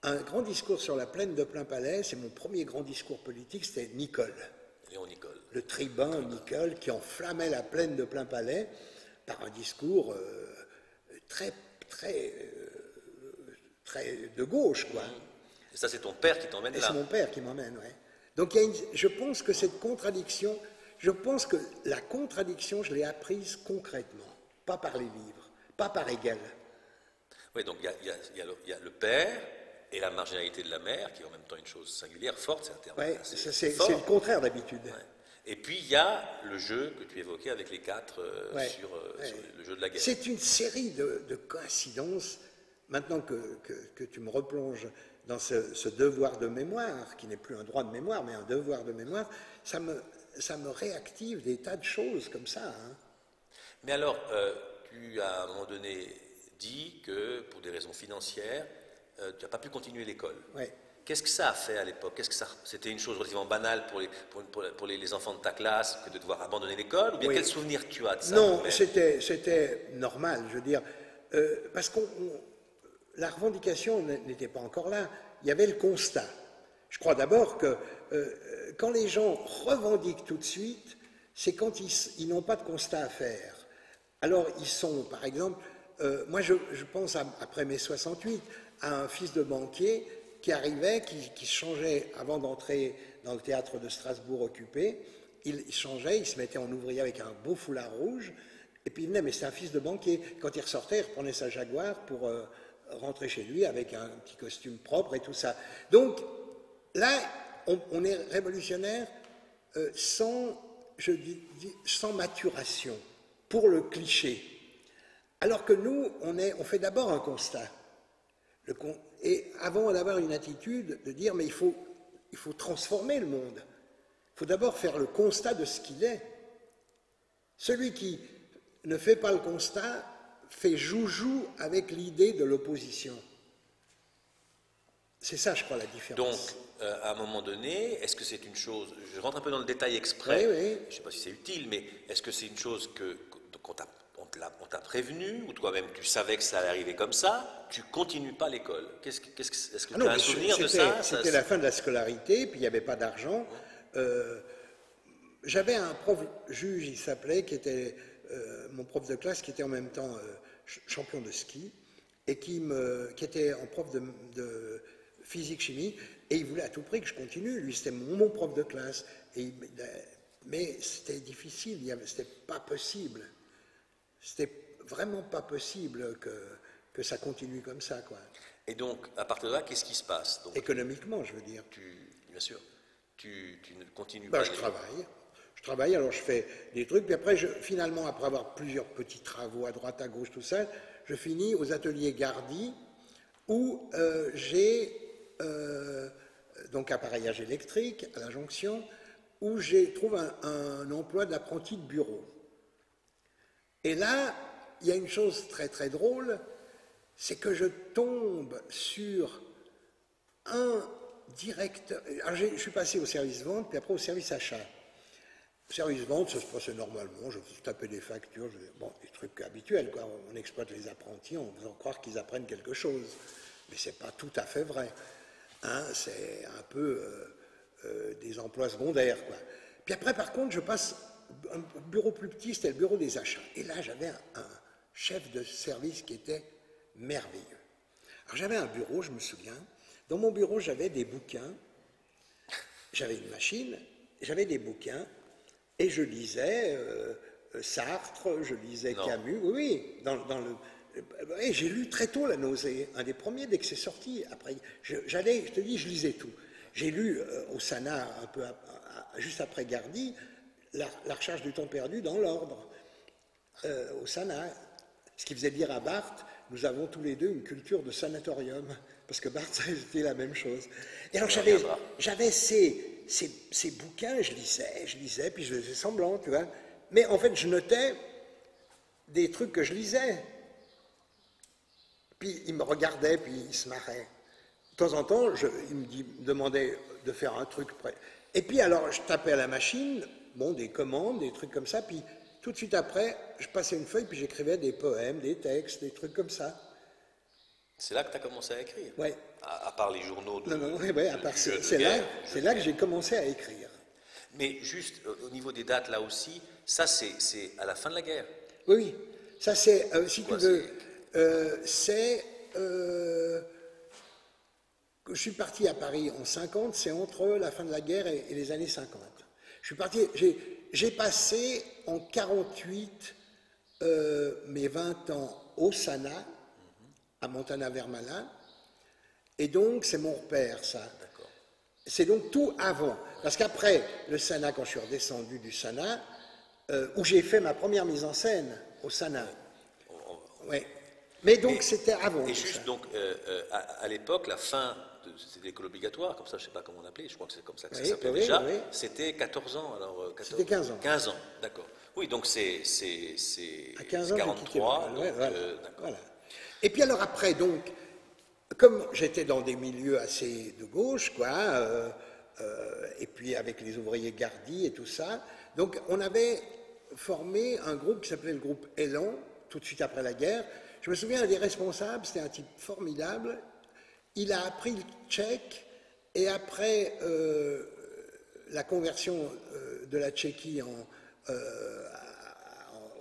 un grand discours sur la plaine de Plain-Palais, c'est mon premier grand discours politique, c'était Nicole. Léon Nicole. Le tribun Nicole qui enflammait la plaine de Plainpalais par un discours très, très, très de gauche, quoi. Et ça, c'est ton père qui t'emmène Et là. c'est mon père qui m'emmène, oui. Donc je pense que cette contradiction, je pense que la contradiction, je l'ai apprise concrètement, pas par les livres, pas par Hegel. Oui, donc il y a le père et la marginalité de la mère, qui est en même temps une chose singulière, forte, c'est un terme Ouais, assez c'est fort. le contraire d'habitude. Ouais. Et puis il y a le jeu que tu évoquais avec les quatre Ouais, sur ouais. le jeu de la guerre. C'est une série de coïncidences. Maintenant que tu me replonges dans ce devoir de mémoire, qui n'est plus un droit de mémoire, mais un devoir de mémoire, ça me réactive des tas de choses comme ça. Hein. Mais alors, tu as à un moment donné dit que pour des raisons financières, tu n'as pas pu continuer l'école. Ouais. Qu'est-ce que ça a fait à l'époque? C'était une chose relativement banale pour les enfants de ta classe que de devoir abandonner l'école? Ou bien Oui. quel souvenir tu as de ça? Non, toi-même c'était normal, je veux dire, parce que la revendication n'était pas encore là. Il y avait le constat. Je crois d'abord que quand les gens revendiquent tout de suite, c'est quand ils n'ont pas de constat à faire. Alors ils sont, par exemple, moi je pense après mai 68 à un fils de banquier qui arrivait, qui changeait avant d'entrer dans le théâtre de Strasbourg occupé, il changeait, il se mettait en ouvrier avec un beau foulard rouge, et puis il venait, mais c'est un fils de banquier. Quand il ressortait, il reprenait sa Jaguar pour rentrer chez lui avec un petit costume propre et tout ça. Donc là, on est révolutionnaire sans maturation, pour le cliché. Alors que nous, on fait d'abord un constat. Et avant d'avoir une attitude de dire, mais il faut transformer le monde. Il faut d'abord faire le constat de ce qu'il est. Celui qui ne fait pas le constat fait joujou avec l'idée de l'opposition. C'est ça, je crois, la différence. Donc, à un moment donné, est-ce que c'est une chose, je rentre un peu dans le détail exprès, oui. je ne sais pas si c'est utile, mais est-ce que c'est une chose qu'on t'a prévenu, ou toi-même tu savais que ça allait arriver comme ça, tu continues pas l'école? Est-ce que tu as un souvenir de ça? C'était la fin de la scolarité, puis il n'y avait pas d'argent. J'avais un prof juge, il s'appelait, qui était mon prof de classe, qui était en même temps champion de ski, et qui était en prof de physique-chimie, et il voulait à tout prix que je continue. Lui, c'était mon prof de classe. Mais c'était difficile, c'était pas possible. C'était vraiment pas possible que ça continue comme ça, quoi. Et donc, à partir de là, qu'est-ce qui se passe? Donc, économiquement, je veux dire. Bien sûr, tu ne continues Ben, pas. Je travaille, alors je fais des trucs, puis après, finalement, après avoir plusieurs petits travaux à droite, à gauche, tout ça, je finis aux ateliers Gardy, où j'ai donc appareillage électrique à la jonction, où trouve un emploi d'apprenti de bureau. Et là, il y a une chose très très drôle, c'est que je tombe sur un directeur. Alors je suis passé au service vente, puis après au service achat. Au service vente, ça se passait normalement, je tapais des factures, des trucs habituels, quoi. On exploite les apprentis en faisant croire qu'ils apprennent quelque chose. Mais ce n'est pas tout à fait vrai. Hein, c'est un peu des emplois secondaires, quoi. Puis après, par contre, je passe un bureau plus petit, c'était le bureau des achats. Et là, j'avais un chef de service qui était merveilleux. Alors j'avais un bureau, je me souviens. Dans mon bureau, j'avais des bouquins, j'avais une machine, j'avais des bouquins, et je lisais Sartre, je lisais Camus, oui, et j'ai lu très tôt La Nausée, un des premiers dès que c'est sorti. Après, je te dis, je lisais tout. J'ai lu au Sana, un peu juste après Gardy, la recherche du temps perdu dans l'ordre, au Sana, ce qui faisait dire à Barthes, nous avons tous les deux une culture de sanatorium, parce que Barthes, c'était la même chose. Et alors j'avais ces bouquins, je lisais, puis je faisais semblant, tu vois. Mais en fait, je notais des trucs que je lisais. Puis il me regardait, puis il se marrait. De temps en temps, il me demandait de faire un truc près. Et puis alors, je tapais à la machine, des commandes, des trucs comme ça, puis tout de suite après, je passais une feuille, puis j'écrivais des poèmes, des textes, des trucs comme ça. C'est là que tu as commencé à écrire? Oui. À part les journaux de... Non, à part c'est là que j'ai commencé à écrire. Mais juste au niveau des dates, là aussi, ça c'est à la fin de la guerre. Oui, oui. Ça, c'est, si tu Quoi, veux, c'est. Je suis parti à Paris en 50, c'est entre la fin de la guerre et les années 50. Je suis parti, j'ai passé en 48 mes 20 ans au Sana, à Montana-Vermala, et donc c'est mon repère, ça. D'accord. C'est donc tout avant. Parce qu'après le Sana, quand je suis redescendu du Sana, où j'ai fait ma première mise en scène au Sana. Ouais. Mais donc c'était avant. Et juste, ça. donc, à l'époque, la fin, c'était l'école obligatoire, comme ça, je ne sais pas comment on appelait, je crois que c'est comme ça que ça Oui, s'appelait oui, déjà, oui. c'était 14 ans, alors 14, C'était 15 ans. 15 ans, d'accord. Oui, donc c'est À 15 ans, j'ai quitté 43, l'école, donc, ouais, voilà, d'accord. voilà. Et puis alors après, donc, comme j'étais dans des milieux assez de gauche, quoi, et puis avec les ouvriers Gardi et tout ça, donc on avait formé un groupe qui s'appelait le groupe Élan, tout de suite après la guerre. Je me souviens, un des responsables, c'était un type formidable, il a appris le tchèque, et après la conversion de la Tchéquie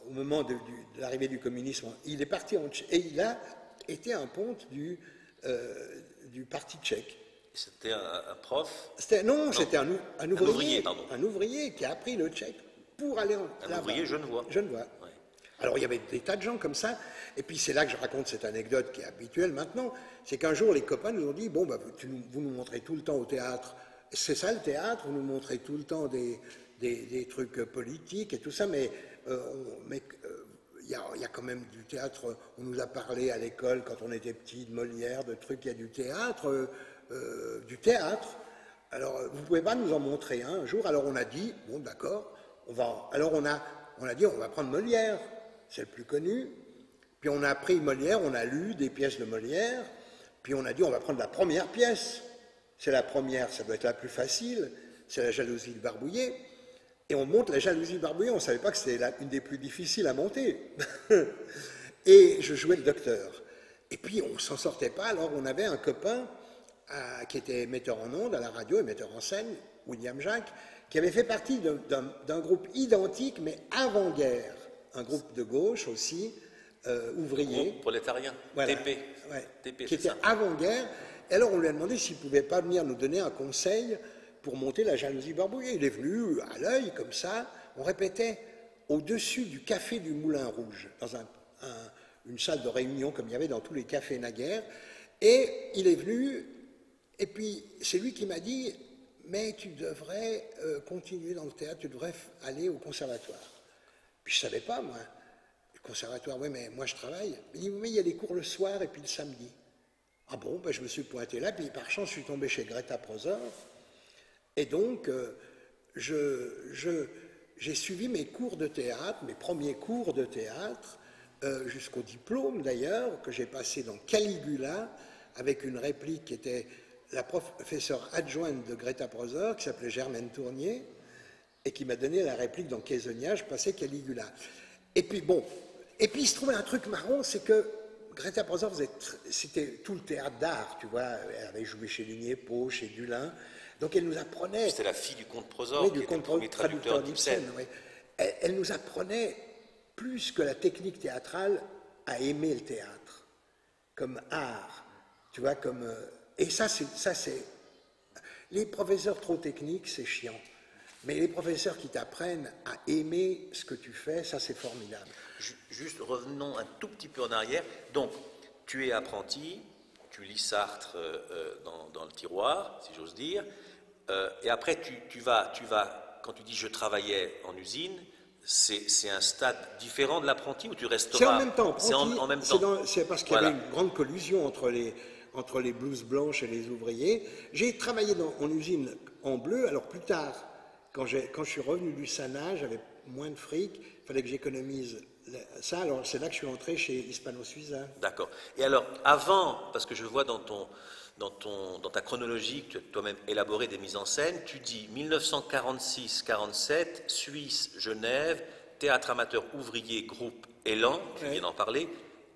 au moment de l'arrivée du communisme, il est parti en Tchèque, et il a été un ponte du parti tchèque. C'était un prof, Non, c'était un ouvrier, pardon. un ouvrier qui a appris le tchèque pour aller un ouvrier genevois. Genevois. Ouais. Alors il y avait des tas de gens comme ça, et puis c'est là que je raconte cette anecdote qui est habituelle maintenant, c'est qu'un jour les copains nous ont dit, bon, bah, vous nous montrez tout le temps au théâtre, c'est ça le théâtre, vous nous montrez tout le temps des trucs politiques et tout ça, mais il y a quand même du théâtre, on nous a parlé à l'école quand on était petit de Molière, de trucs, il y a du théâtre, alors vous pouvez pas nous en montrer un jour, alors on a dit, bon d'accord, alors on a dit on va prendre Molière, c'est le plus connu, puis on a pris Molière, on a lu des pièces de Molière, puis on a dit on va prendre la première pièce, c'est la première, ça doit être la plus facile, c'est la jalousie du Barbouillé, et on monte la jalousie du Barbouillé, on ne savait pas que c'était une des plus difficiles à monter, et je jouais le docteur, et puis on ne s'en sortait pas, alors on avait un copain qui était metteur en ondes à la radio et metteur en scène, William Jacques, qui avait fait partie d'un groupe identique, mais avant-guerre, un groupe de gauche aussi, ouvrier. Groupe prolétarien, Voilà, TP. ouais, TP, qui c'est était ça. avant-guerre. Et alors on lui a demandé s'il ne pouvait pas venir nous donner un conseil pour monter la jalousie Barbouillé. Il est venu à l'œil, comme ça. On répétait au-dessus du café du Moulin Rouge, dans une salle de réunion comme il y avait dans tous les cafés naguère. Et il est venu, et puis c'est lui qui m'a dit, mais tu devrais continuer dans le théâtre, tu devrais aller au conservatoire. Puis je ne savais pas, moi. Le conservatoire, oui, mais moi je travaille. Il dit, mais il y a des cours le soir et puis le samedi. Ah bon, ben, je me suis pointé là, puis par chance, je suis tombé chez Greta Prosor. Et donc, j'ai suivi mes cours de théâtre, mes premiers cours de théâtre, jusqu'au diplôme d'ailleurs, que j'ai passé dans Caligula, avec une réplique qui était la professeure adjointe de Greta Prosor, qui s'appelait Germaine Tournier, et qui m'a donné la réplique dans Quesonia, je passais Caligula. Et puis bon, et puis il se trouvait un truc marrant, c'est que Greta Prosor, c'était tout le théâtre d'art, tu vois, elle avait joué chez Ligné-Pau, chez Dulin, donc elle nous apprenait... C'était la fille du comte Prosor, oui, qui était le premier traducteur d'Ibsen. Oui. Elle nous apprenait, plus que la technique théâtrale, à aimer le théâtre, comme art, tu vois, comme... et ça, c'est... Les professeurs trop techniques, c'est chiant. Mais les professeurs qui t'apprennent à aimer ce que tu fais, ça, c'est formidable. Juste revenons un tout petit peu en arrière. Donc, tu es apprenti, tu lis Sartre dans le tiroir, si j'ose dire, et après tu vas, quand tu dis je travaillais en usine, c'est un stade différent de l'apprenti ou tu resteras... C'est en même temps. C'est en même temps. C'est parce qu'il y avait une grande collusion entre les blouses blanches et les ouvriers. J'ai travaillé en usine en bleu, alors plus tard, quand je suis revenu du Sana, j'avais moins de fric, il fallait que j'économise ça, alors c'est là que je suis entré chez Hispano-Suiza. D'accord. Et alors, avant, parce que je vois dans ta chronologie que tu as toi-même élaboré des mises en scène, tu dis 1946-47, Suisse, Genève, théâtre amateur ouvrier, groupe Élan, tu viens d'en parler,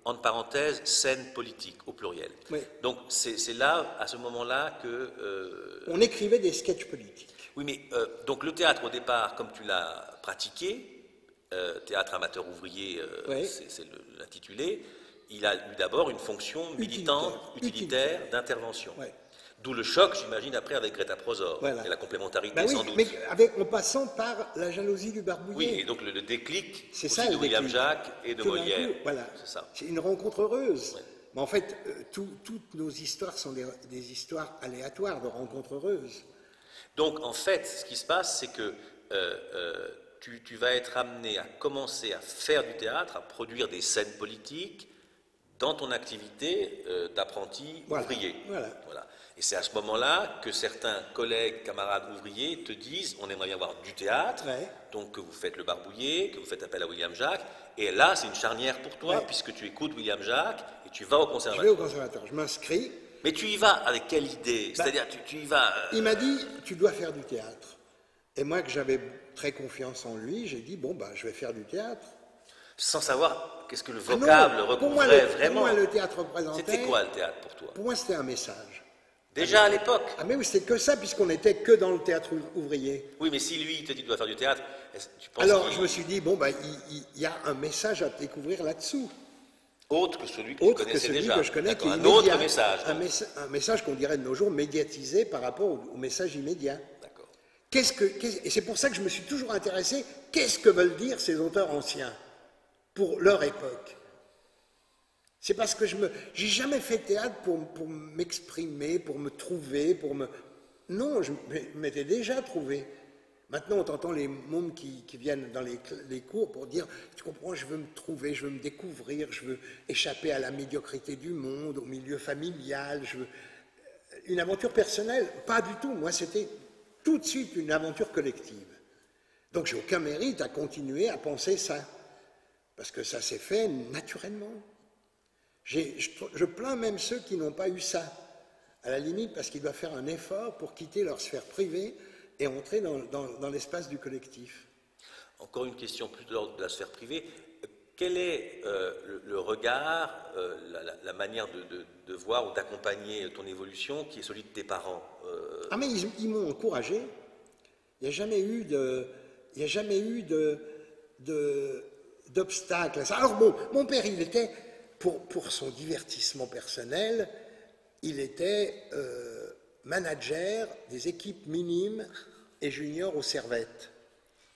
entre parenthèses, scène politique, au pluriel. Oui. Donc c'est là, à ce moment-là, que... On écrivait des sketchs politiques. Oui, mais donc le théâtre, au départ, comme tu l'as pratiqué, théâtre amateur ouvrier, Oui. c'est l'intitulé, il a eu d'abord une fonction militante, utilitaire, d'intervention. Ouais. D'où le choc, j'imagine, après avec Greta Prosor, Voilà. et la complémentarité Ben oui, sans doute. mais en passant par la jalousie du barbouillet. Oui, et donc le déclic C'est aussi ça, de le William déclic. Jacques et de Tout d'un Molière. coup, voilà. C'est ça. C'est une rencontre heureuse. Ouais. Mais en fait, toutes nos histoires sont des histoires aléatoires de rencontres heureuses. Donc en fait, ce qui se passe, c'est que tu vas être amené à commencer à faire du théâtre, à produire des scènes politiques dans ton activité d'apprenti ouvrier. Voilà. Et c'est à ce moment-là que certains collègues, camarades ouvriers te disent on aimerait bien voir du théâtre, Ouais. donc que vous faites le Barbouillet, que vous faites appel à William Jacques. Et là, c'est une charnière pour toi, Ouais. puisque tu écoutes William Jacques et tu vas au Je conservatoire. vais au conservatoire, je m'inscris. Mais tu y vas avec quelle idée? C'est-à-dire, tu y vas... Il m'a dit, tu dois faire du théâtre. Et moi, que j'avais très confiance en lui, j'ai dit, bon, bah, je vais faire du théâtre. sans savoir qu'est-ce que le Ah non, vocable pour moi, recouvrait pour vraiment. moi, le théâtre représentait... C'était quoi le théâtre pour toi? Pour moi, c'était un message. Déjà à l'époque? Ah mais oui, c'était que ça, puisqu'on n'était que dans le théâtre ouvrier. Oui, mais si lui, il te dit tu dois faire du théâtre, tu penses Alors, qu'il- je me suis dit, bon, bah, il y a un message à découvrir là-dessous. autre que celui que tu Autre que connaissais celui déjà. que je connais, qui est D'accord, un immédiat. autre message. Un message qu'on dirait de nos jours médiatisé par rapport au message immédiat. D'accord. Et c'est pour ça que je me suis toujours intéressé, qu'est-ce que veulent dire ces auteurs anciens pour leur époque? C'est parce que j'ai jamais fait théâtre pour m'exprimer, pour me trouver, Non, je m'étais déjà trouvé. Maintenant, on entend les mômes qui viennent dans les cours pour dire, tu comprends, je veux me trouver, je veux me découvrir, je veux échapper à la médiocrité du monde, au milieu familial, je veux... Une aventure personnelle, pas du tout. Moi, c'était tout de suite une aventure collective. Donc, j'ai aucun mérite à continuer à penser ça. Parce que ça s'est fait naturellement. Je plains même ceux qui n'ont pas eu ça. À la limite, parce qu'ils doivent faire un effort pour quitter leur sphère privée et entrer dans l'espace du collectif. Encore une question plus de l'ordre de la sphère privée. Quel est le regard, la manière de voir ou d'accompagner ton évolution qui est celui de tes parents Ah mais ils m'ont encouragé. Il n'y a jamais eu d'obstacle à ça. Alors bon, mon père, il était, pour son divertissement personnel, il était manager des équipes minimes et juniors aux Servettes.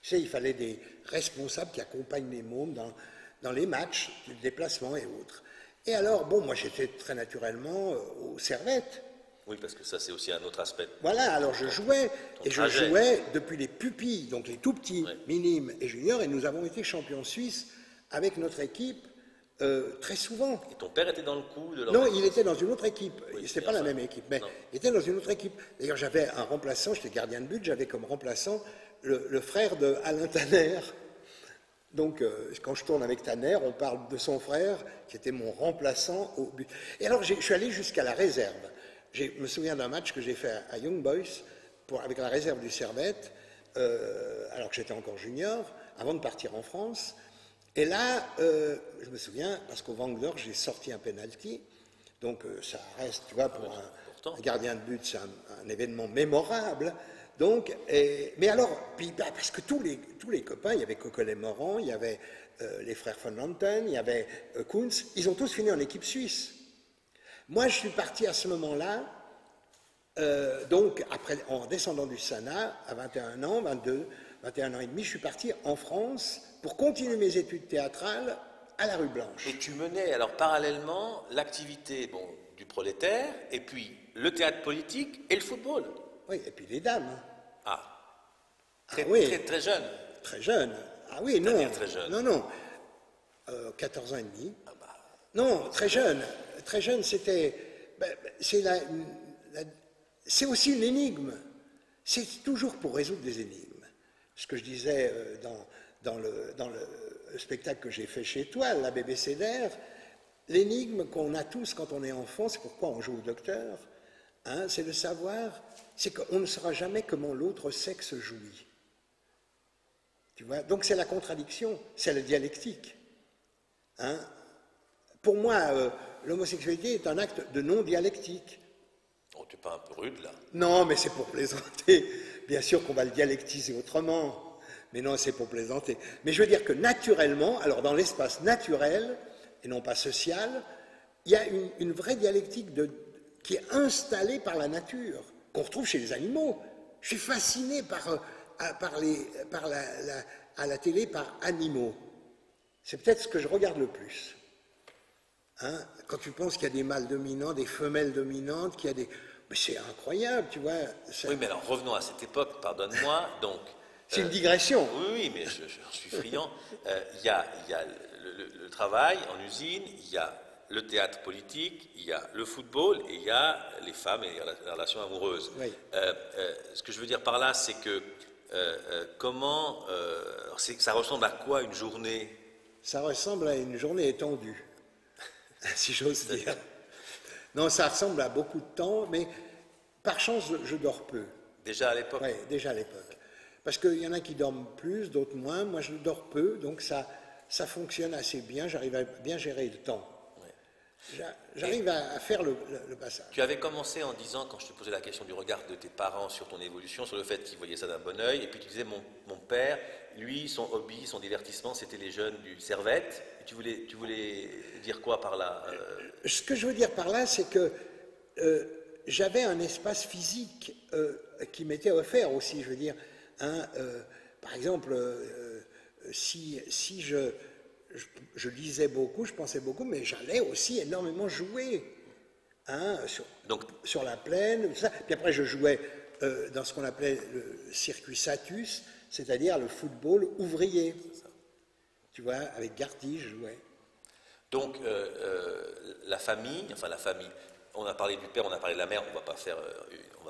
Tu sais, il fallait des responsables qui accompagnent les mômes dans les matchs, le déplacement et autres. Et alors, bon, moi j'étais très naturellement aux Servettes. Oui, parce que ça c'est aussi un autre aspect. Voilà, alors je jouais, ton et je trajet. jouais depuis les pupilles, donc les tout petits, Ouais. minimes et juniors, et nous avons été champions suisses avec notre équipe très souvent. Et ton père était dans le coup de leur... Non, il était dans une autre équipe. Oui, C'était c'est pas la ça. même équipe, mais Non. il était dans une autre équipe. D'ailleurs, j'avais un remplaçant, j'étais gardien de but, j'avais comme remplaçant le frère de Alain Tanner. Donc, quand je tourne avec Tanner, on parle de son frère, qui était mon remplaçant au but. Et alors, je suis allé jusqu'à la réserve. Je me souviens d'un match que j'ai fait à Young Boys, avec la réserve du Servette, alors que j'étais encore junior, avant de partir en France. Et là, je me souviens, parce qu'au Vangler, j'ai sorti un penalty. Donc, ça reste, tu vois, pour un gardien de but, c'est un événement mémorable. Donc, mais alors, parce que tous les copains, il y avait Coquelet Morand, il y avait les frères von Lanten, il y avait Kunz, ils ont tous fini en équipe suisse. Moi, je suis parti à ce moment-là, donc, en descendant du Sana, à 21 ans, 21 ans et demi, je suis parti en France pour continuer mes études théâtrales à la rue Blanche. Et tu menais alors parallèlement l'activité du prolétaire, et puis le théâtre politique et le football. Oui, et puis les dames. Ah, très, oui. très, très jeune. Très jeune. Ah oui, non. C'est-à-dire très jeune. Non. 14 ans et demi. Non, très jeune. Très jeune, c'était... c'est aussi une énigme. C'est toujours pour résoudre des énigmes. Ce que je disais dans le spectacle que j'ai fait chez toi, la BBC d'air, l'énigme qu'on a tous quand on est enfant, c'est pourquoi on joue au docteur, hein, c'est de savoir, c'est qu'on ne saura jamais comment l'autre sexe jouit. Tu vois? Donc c'est la contradiction, c'est la dialectique. Hein? pour moi, l'homosexualité est un acte de non-dialectique. Oh, tu n'es pas un peu rude, là? Non, mais c'est pour plaisanter. Bien sûr qu'on va le dialectiser autrement. Mais non, c'est pour plaisanter. Mais je veux dire que naturellement, alors dans l'espace naturel, et non pas social, il y a une vraie dialectique qui est installée par la nature, qu'on retrouve chez les animaux. Je suis fasciné à la télé par animaux. C'est peut-être ce que je regarde le plus. Hein? Quand tu penses qu'il y a des mâles dominants, des femelles dominantes, qu'il y a des... Mais c'est incroyable, tu vois. Oui, mais alors revenons à cette époque, pardonne-moi. Donc, c'est une digression. Oui, mais je suis friand. Il y a le travail en usine, il y a le théâtre politique, il y a le football et il y a les femmes et la relation amoureuse. Oui. Ce que je veux dire par là, c'est que ça ressemble à quoi une journée? Ça ressemble à une journée étendue, si j'ose dire. Non, ça ressemble à beaucoup de temps, mais par chance, je dors peu. Déjà à l'époque? Oui, déjà à l'époque. Parce qu'il y en a qui dorment plus, d'autres moins. Moi, je dors peu, donc ça fonctionne assez bien. J'arrive à bien gérer le temps. Ouais. J'arrive à faire le passage. Tu avais commencé en disant, quand je te posais la question du regard de tes parents sur ton évolution, sur le fait qu'ils voyaient ça d'un bon œil, et puis tu disais, mon père, lui, son hobby, son divertissement, c'était les jeunes du Servette. Et tu voulais dire quoi par là? Ce que je veux dire par là, c'est que j'avais un espace physique qui m'était offert aussi, je veux dire. Hein, par exemple, si je lisais beaucoup, je pensais beaucoup, mais j'allais aussi énormément jouer hein, sur la plaine, tout ça. Puis après, je jouais dans ce qu'on appelait le circuit Satus, c'est-à-dire le football ouvrier. Tu vois, avec Garty, je jouais. Donc, la famille, on a parlé du père, on a parlé de la mère, on va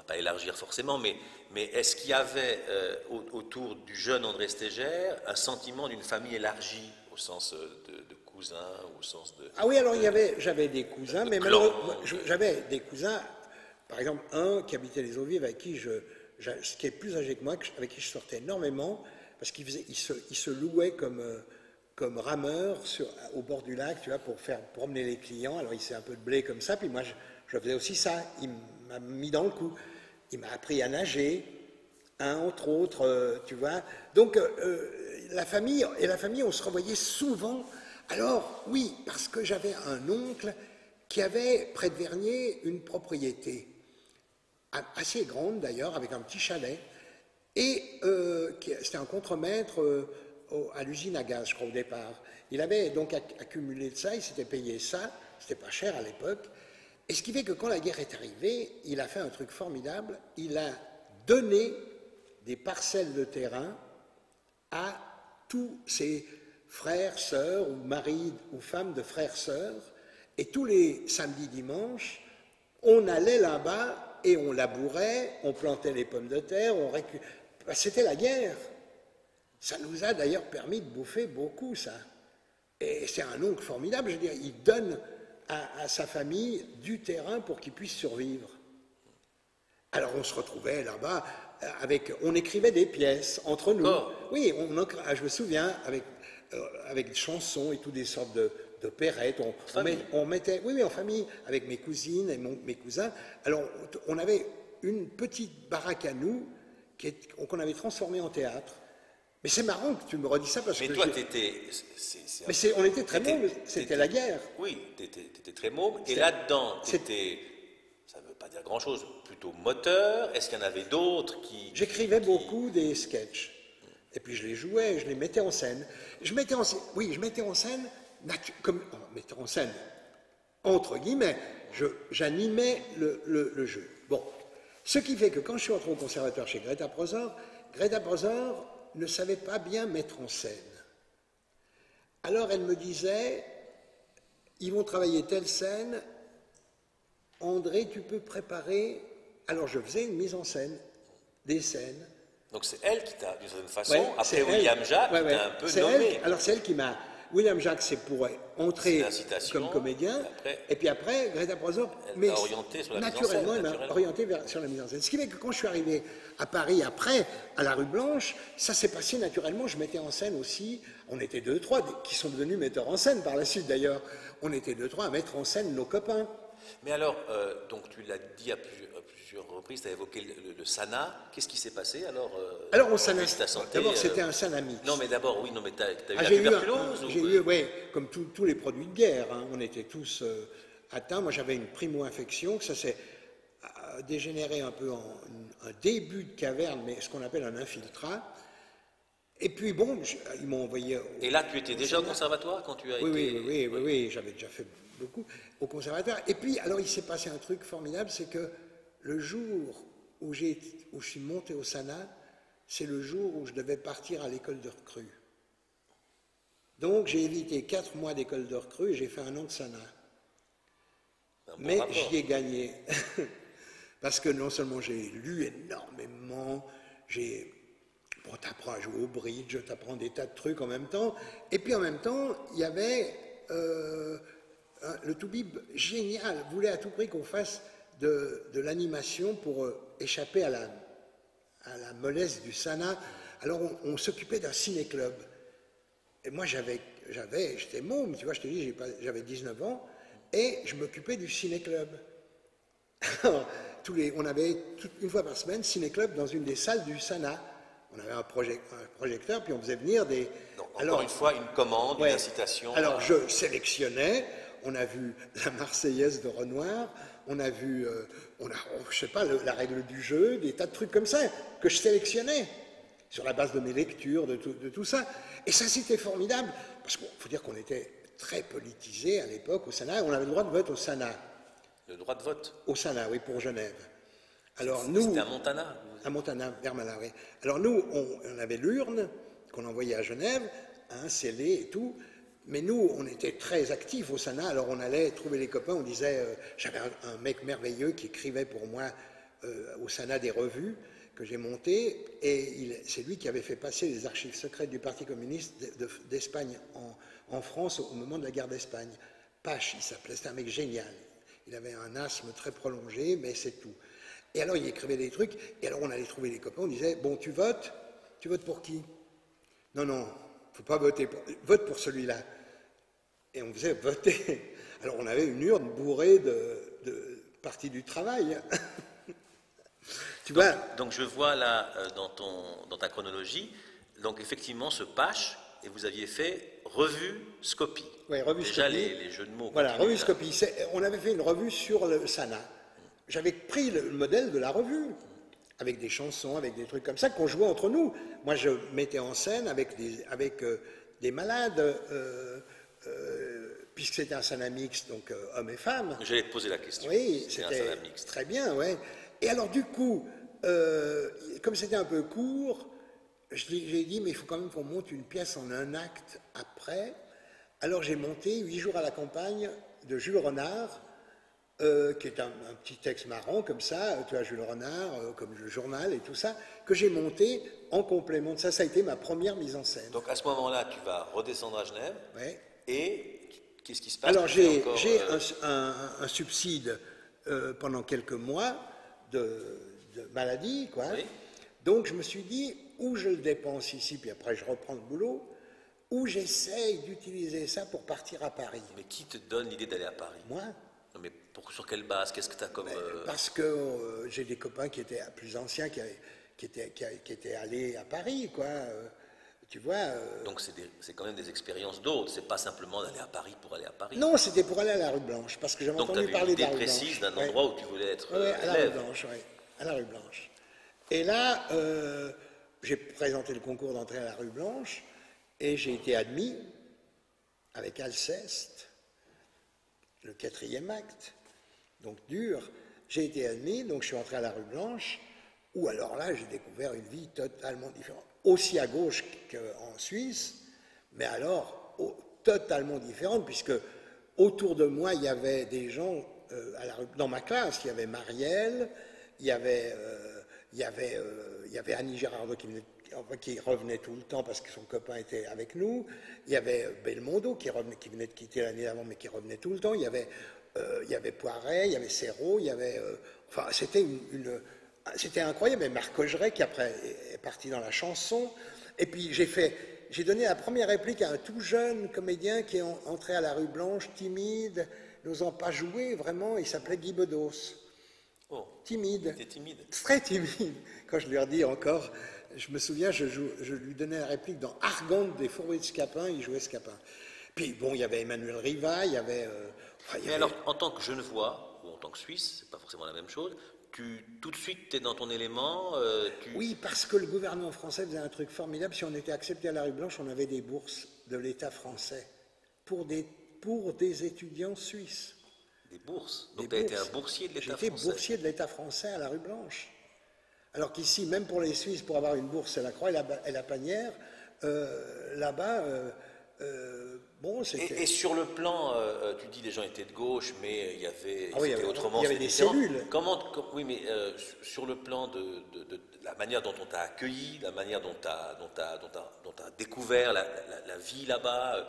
pas élargir forcément, mais est-ce qu'il y avait autour du jeune André Stégère un sentiment d'une famille élargie au sens de cousins, au sens de... Ah oui, alors j'avais des cousins, mais malheureusement, j'avais des cousins, par exemple un qui habitait les Eaux-Vives, avec qui qui est plus âgé que moi, avec qui je sortais énormément, parce qu'il se louait comme rameur au bord du lac, tu vois, pour promener les clients. Alors il s'est un peu de blé comme ça, puis moi je faisais aussi ça. Il m'a mis dans le coup. Il m'a appris à nager, hein, entre autres, tu vois. Donc la famille, on se revoyait souvent. Alors oui, parce que j'avais un oncle qui avait près de Vernier une propriété assez grande d'ailleurs, avec un petit chalet, et c'était un contremaître à l'usine à gaz, je crois, au départ. Il avait donc accumulé de ça, il s'était payé ça, c'était pas cher à l'époque, et ce qui fait que quand la guerre est arrivée, il a fait un truc formidable, il a donné des parcelles de terrain à tous ses frères, sœurs, ou maris ou femmes de frères, sœurs, et tous les samedis, dimanches, on allait là-bas et on labourait, on plantait les pommes de terre, c'était la guerre. Ça nous a d'ailleurs permis de bouffer beaucoup, ça. Et c'est un oncle formidable, je veux dire, il donne à sa famille du terrain pour qu'il puisse survivre. Alors on se retrouvait là-bas, on écrivait des pièces entre nous. Oh. Oui, je me souviens, avec des chansons et toutes des sortes de pérettes. On mettait, oui, en famille, avec mes cousines et mes cousins. Alors on avait une petite baraque à nous qu'on avait transformée en théâtre. Mais c'est marrant que tu me redis ça parce que... Mais toi, t'étais... on était très mômes, c'était la guerre. Oui, t'étais très môme. Et là-dedans, t'étais, ça ne veut pas dire grand-chose, plutôt moteur. Est-ce qu'il y en avait d'autres qui... J'écrivais beaucoup des sketchs. Et puis je les jouais, je les mettais en scène. Je mettais en scène, comme metteur en scène, entre guillemets, j'animais le jeu. Bon, ce qui fait que quand je suis entré au conservatoire chez Greta Prosor ne savait pas bien mettre en scène. Alors elle me disait, ils vont travailler telle scène, André, tu peux préparer... Alors je faisais une mise en scène, des scènes. Donc c'est elle qui t'a, d'une certaine façon, après William Jacques, qui t'a un peu nommé. Alors c'est elle qui m'a... William Jacques, c'est pour entrer comme comédien. Et puis après, Greta Prosor, mais naturellement, elle m'a orienté sur la mise en scène. Ce qui fait que quand je suis arrivé à Paris après, à la rue Blanche, ça s'est passé naturellement. Je mettais en scène aussi, on était deux, trois, qui sont devenus metteurs en scène par la suite d'ailleurs. On était deux, trois à mettre en scène nos copains. Mais alors, donc tu l'as dit à plusieurs reprises, tu as évoqué le Sana. Qu'est-ce qui s'est passé alors au Sana, d'abord c'était un Sana mix. Non mais d'abord, oui, non mais tu as eu la tuberculose J'ai eu, oui, comme tous les produits de guerre, hein, on était tous atteints. Moi j'avais une primo-infection, que ça s'est dégénéré un peu en un début de caverne, mais ce qu'on appelle un infiltrat. Et puis bon, ils m'ont envoyé... Et là tu étais déjà au conservatoire quand tu as été... Oui, j'avais déjà fait beaucoup au conservatoire. Et puis, alors il s'est passé un truc formidable, c'est que le jour où je suis monté au Sana, c'est le jour où je devais partir à l'école de recrue. Donc j'ai évité 4 mois d'école de recrue et j'ai fait 1 an de Sana. Mais j'y ai gagné. Parce que non seulement j'ai lu énormément, bon, t'apprends à jouer au bridge, t'apprends des tas de trucs en même temps, et puis en même temps, il y avait... le Toubib, génial, voulait à tout prix qu'on fasse de l'animation pour échapper à la mollesse du Sana. Alors on s'occupait d'un ciné-club. Et moi j'étais môme, tu vois, je te dis, j'avais 19 ans, et je m'occupais du ciné-club. On avait une fois par semaine ciné-club dans une des salles du Sana. On avait un projecteur, puis on faisait venir des... Donc, encore une fois, une commande, une incitation. Alors je sélectionnais. On a vu la Marseillaise de Renoir, on a vu, je sais pas, la règle du jeu, des tas de trucs comme ça que je sélectionnais sur la base de mes lectures, de tout ça. Et ça, c'était formidable, parce qu'il faut dire qu'on était très politisé à l'époque au Sana, et on avait le droit de vote au Sana. Le droit de vote? Au Sana, oui, pour Genève. Alors nous, c'était à Montana? À Montana, vers Malawi. Alors nous, on avait l'urne qu'on envoyait à Genève, scellée et tout. Mais nous, on était très actifs au Sana, alors on allait trouver les copains, on disait, j'avais un mec merveilleux qui écrivait pour moi au Sana des revues que j'ai montées, et c'est lui qui avait fait passer les archives secrètes du Parti communiste d'Espagne en France au moment de la guerre d'Espagne. Pache, il s'appelait, c'était un mec génial. Il avait un asthme très prolongé, mais c'est tout. Et alors il écrivait des trucs, et alors on allait trouver les copains, on disait, bon, tu votes pour qui? Non, faut pas voter, vote pour celui-là. Et on faisait voter. Alors on avait une urne bourrée de partis du travail. Donc je vois là, dans ta chronologie, donc effectivement ce Pache, et vous aviez fait revue Scopie. Oui, revue Déjà Scopie. Les jeux de mots. Voilà, revue Scopie. On avait fait une revue sur le Sana. J'avais pris le modèle de la revue, avec des chansons, avec des trucs comme ça, qu'on jouait entre nous. Moi, je mettais en scène avec des malades, puisque c'était un Sana mixte, donc hommes et femmes. J'allais te poser la question. Oui, c'était un Sana mixte. Très bien, ouais. Et alors, du coup, comme c'était un peu court, j'ai dit, mais il faut quand même qu'on monte une pièce en 1 acte après. Alors, j'ai monté 8 jours à la campagne de Jules Renard, qui est un petit texte marrant comme ça, tu vois, Jules Renard, comme le journal et tout ça, que j'ai monté en complément de ça. Ça a été ma première mise en scène. Donc à ce moment-là, tu vas redescendre à Genève. Ouais. Et qu'est-ce qui se passe? Alors j'ai un subside pendant quelques mois de maladie, quoi. Oui. Donc je me suis dit, ou je le dépense ici, puis après je reprends le boulot, ou j'essaye d'utiliser ça pour partir à Paris. Mais qui te donne l'idée d'aller à Paris? Moi. Non, mais sur quelle base? Qu'est-ce que tu as comme... Parce que j'ai des copains qui étaient plus anciens, qui étaient allés à Paris, quoi. Tu vois. Donc c'est quand même des expériences d'autres. C'est pas simplement d'aller à Paris pour aller à Paris. Non, c'était pour aller à la rue Blanche, parce que j'avais entendu parler de la rue Blanche. Donc tu avais une idée précise d'un endroit où tu voulais être à la rue Blanche, oui, à la rue Blanche. Et là, j'ai présenté le concours d'entrée à la rue Blanche, et j'ai été admis avec Alceste, le 4e acte, donc dur. J'ai été admis, donc je suis entré à la rue Blanche, où alors là, j'ai découvert une vie totalement différente. Aussi à gauche qu'en Suisse, mais alors totalement différente, puisque autour de moi, il y avait des gens, dans ma classe, il y avait Marielle, il y avait Annie Girardot, qui qui revenait tout le temps parce que son copain était avec nous. Il y avait Belmondo qui venait de quitter l'année d'avant, mais qui revenait tout le temps. Il y avait Poiret, il y avait Serrault, il y avait... enfin, c'était incroyable. Et Marc Augeret, qui après est parti dans la chanson. Et puis j'ai donné la première réplique à un tout jeune comédien qui est entré à la rue Blanche, timide, n'osant pas jouer, vraiment. Il s'appelait Guy Bedos. Oh, Timide. t'es timide. Très timide. Quand je lui redis encore, je me souviens, je lui donnais la réplique dans Argante des Fourrés de Scapin, il jouait Scapin. Puis bon, il y avait Emmanuel Riva, il y avait... Mais alors, en tant que Genevois, ou en tant que Suisse, c'est pas forcément la même chose, tout de suite, tu es dans ton élément Oui, parce que le gouvernement français faisait un truc formidable. Si on était accepté à la rue Blanche, on avait des bourses de l'État français pour des étudiants suisses. Des bourses. Donc tu as été un boursier de l'État français. J'étais boursier de l'État français à la rue Blanche. Alors qu'ici, même pour les Suisses, pour avoir une bourse, c'est la croix et la panière. Là-bas, bon, c'était... Et sur le plan, tu dis les gens étaient de gauche, mais il y avait, autrement. Il y avait des cellules. Oui, mais sur le plan de la manière dont on t'a accueilli, la manière dont tu as découvert la vie là-bas,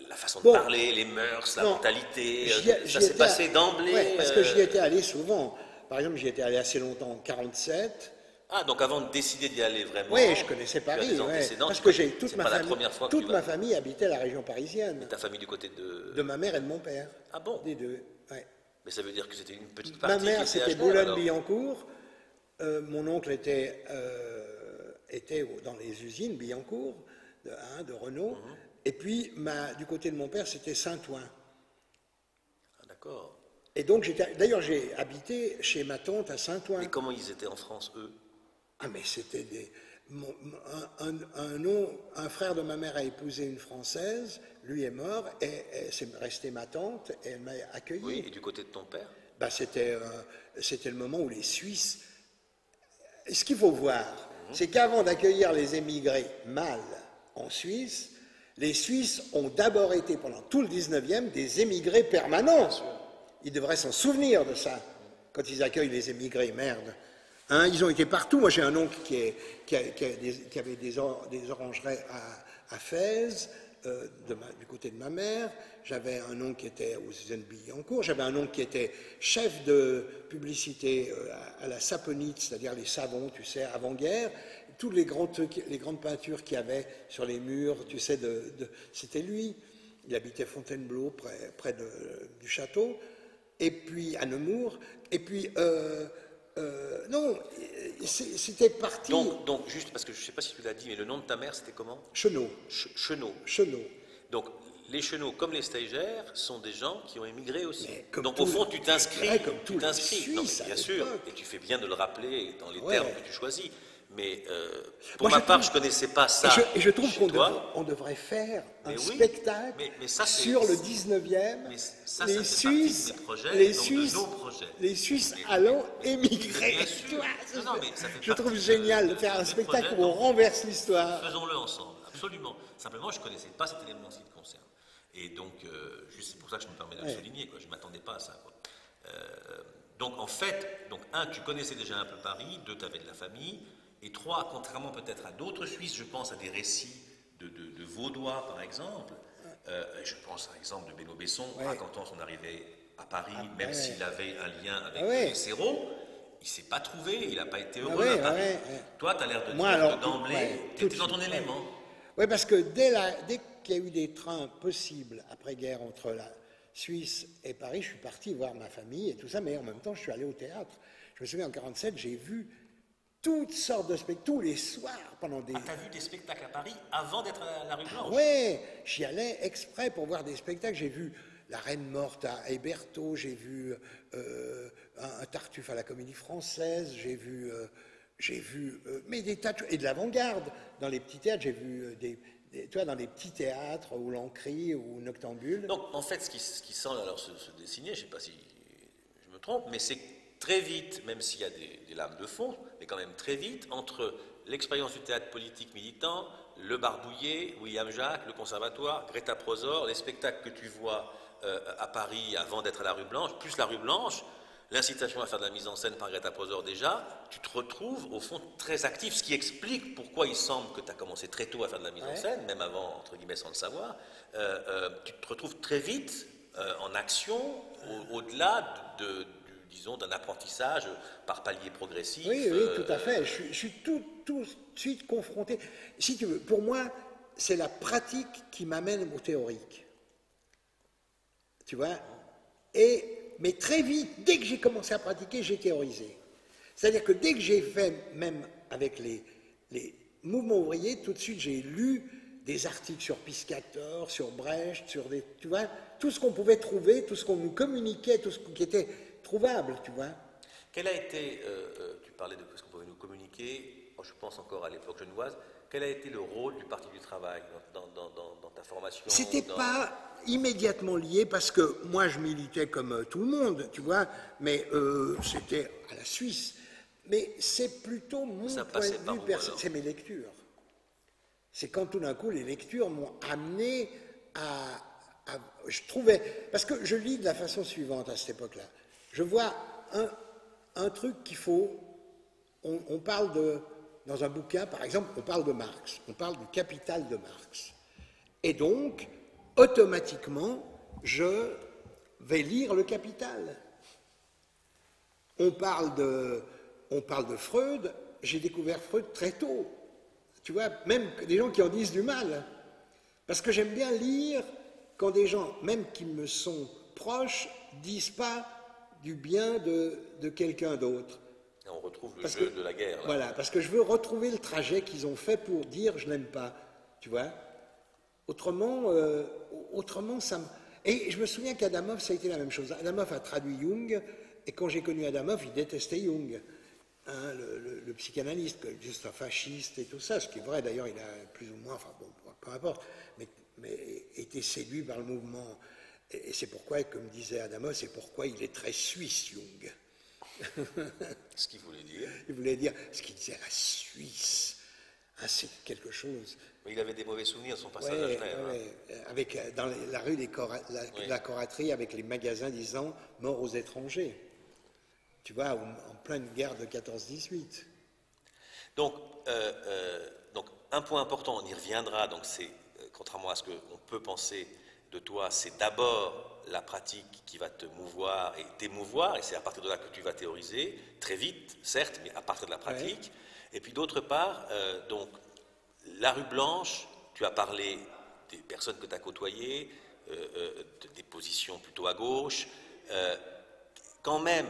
la façon de parler, les mœurs, la mentalité, ça s'est passé d'emblée. Oui, parce que j'y étais allé souvent. Par exemple, j'y étais allé assez longtemps en 1947. Ah, donc avant de décider d'y aller vraiment. Oui, je connaissais Paris. Parce que j'ai toute ma famille habitait la région parisienne. Et ta famille du côté de... De ma mère et de mon père. Ah bon? Des deux, ouais. Mais ça veut dire que c'était une petite partie. Ma mère, c'était Boulogne-Billancourt. Mon oncle était dans les usines Billancourt, de Renault. Et puis, du côté de mon père, c'était Saint-Ouen. Ah, d'accord. Et donc, d'ailleurs, j'ai habité chez ma tante à Saint-Ouen. Et comment ils étaient en France, eux? Ah, mais c'était un frère de ma mère a épousé une Française, lui est mort, et c'est resté ma tante, et elle m'a accueilli. Oui, et du côté de ton père? C'était le moment où les Suisses... Ce qu'il faut voir, c'est qu'avant d'accueillir les émigrés mâles en Suisse, les Suisses ont d'abord été, pendant tout le 19e, des émigrés permanents. Ils devraient s'en souvenir de ça, quand ils accueillent les émigrés, merde. Hein, ils ont été partout. Moi, j'ai un oncle qui avait des orangeries à Fès, du côté de ma mère. J'avais un oncle qui était aux usines Billancourt. J'avais un oncle qui était chef de publicité à la Saponite, c'est-à-dire les savons, tu sais, avant-guerre. Toutes les grandes peintures qu'il y avait sur les murs, tu sais, c'était lui. Il habitait Fontainebleau, près du château. Et puis à Nemours. Et puis... non, c'était parti... Donc, juste parce que je ne sais pas si tu l'as dit, mais le nom de ta mère, c'était comment? Chenot. Chenot. Chenot. Donc, les Chenot, comme les stagiaires, sont des gens qui ont émigré aussi. Donc, au fond, tu t'inscris. Bien sûr, et tu fais bien de le rappeler dans les termes que tu choisis. Mais pour ma part, je ne connaissais pas ça. Et je trouve qu'on devrait faire un spectacle sur le 19e, les Suisses allant émigrer. Je trouve génial de faire un spectacle où on renverse l'histoire. Faisons-le ensemble, absolument. Simplement, je ne connaissais pas cet élément qui te concerne. Et donc, c'est pour ça que je me permets de le souligner. Je ne m'attendais pas à ça. Donc, en fait, tu connaissais déjà un peu Paris. 2, tu avais de la famille. Et 3, contrairement peut-être à d'autres Suisses, je pense à des récits de Vaudois, par exemple. Je pense, par exemple, de Benoît Besson, racontant son arrivée à Paris, même s'il avait un lien avec Serrault, il ne s'est pas trouvé, il n'a pas été heureux à Paris. Toi, tu as l'air de dire que d'emblée, tu étais dans ton élément. Oui, parce que dès qu'il y a eu des trains possibles après-guerre entre la Suisse et Paris, je suis parti voir ma famille et tout ça, mais en même temps, je suis allé au théâtre. Je me souviens, en 1947, j'ai vu toutes sortes de spectacles, tous les soirs, pendant des... Ah, t'as vu des spectacles à Paris avant d'être à la rue Blanche? Oui, j'y allais exprès pour voir des spectacles. J'ai vu La Reine Morte à Hébertot, j'ai vu un Tartuffe à la Comédie Française, j'ai vu mais des tas et de l'avant-garde. Dans les petits théâtres, j'ai vu tu vois, dans les petits théâtres, ou Lancry, ou Noctambule. Donc, en fait, ce qui semble alors se dessiner, je ne sais pas si je me trompe, mais c'est très vite, même s'il y a des lames de fond, mais quand même très vite, entre l'expérience du théâtre politique militant, le Barbouillet, William Jacques, le Conservatoire, Greta Prosor, les spectacles que tu vois à Paris avant d'être à la rue Blanche, plus la rue Blanche, l'incitation à faire de la mise en scène par Greta Prosor déjà, tu te retrouves au fond très actif, ce qui explique pourquoi il semble que tu as commencé très tôt à faire de la mise en scène, même avant, entre guillemets, sans le savoir. Tu te retrouves très vite en action, au-delà disons, d'un apprentissage par palier progressif. Oui, oui, tout à fait. Je suis tout de suite confronté. Si tu veux, pour moi, c'est la pratique qui m'amène au théorique. Tu vois? Mais très vite, dès que j'ai commencé à pratiquer, j'ai théorisé. C'est-à-dire que dès que j'ai fait, même avec les mouvements ouvriers, tout de suite j'ai lu des articles sur Piscator, sur Brecht, tu vois, tout ce qu'on pouvait trouver, tout ce qu'on nous communiquait, tout ce qui était trouvable, tu vois. Quel a été, tu parlais de ce qu'on pouvait nous communiquer, je pense encore à l'époque genevoise, quel a été le rôle du Parti du Travail dans ta formation? C'était pas immédiatement lié parce que moi je militais comme tout le monde, tu vois, mais c'était à la Suisse. Mais c'est plutôt mon point de vue personnel, c'est mes lectures. C'est quand tout d'un coup les lectures m'ont amené je trouvais, parce que je lis de la façon suivante à cette époque-là. Je vois un truc qu'il faut, on parle dans un bouquin, par exemple, on parle de Marx, on parle du Capital de Marx. Et donc, automatiquement, je vais lire le Capital. On parle de Freud, j'ai découvert Freud très tôt. Tu vois, même des gens qui en disent du mal. Parce que j'aime bien lire quand des gens, même qui me sont proches, disent pas du bien de quelqu'un d'autre. Et on retrouve le jeu de la guerre. Là. Voilà, parce que je veux retrouver le trajet qu'ils ont fait pour dire je n'aime pas. Tu vois? Autrement, ça me... Et je me souviens qu'Adamov, ça a été la même chose. Adamov a traduit Jung, et quand j'ai connu Adamov, il détestait Jung. Hein, le psychanalyste, juste un fasciste et tout ça, ce qui est vrai, d'ailleurs, il a plus ou moins, enfin bon, peu importe, mais était séduit par le mouvement. Et c'est pourquoi, comme disait Adamov, c'est pourquoi il est très suisse, Jung. Ce qu'il voulait dire. Il voulait dire, ce qu'il disait, la Suisse, hein, c'est quelque chose. Mais il avait des mauvais souvenirs de son passage à Genève. Ouais. Avec, dans la rue la Coraterie, avec les magasins disant « Mort aux étrangers ». Tu vois, en pleine guerre de 14-18. Donc, un point important, on y reviendra, donc c'est, contrairement à ce qu'on peut penser de toi, c'est d'abord la pratique qui va te mouvoir et t'émouvoir, et c'est à partir de là que tu vas théoriser, très vite, certes, mais à partir de la pratique. Ouais. Et puis d'autre part, donc, la rue Blanche, tu as parlé des personnes que tu as côtoyées, des positions plutôt à gauche. Quand même,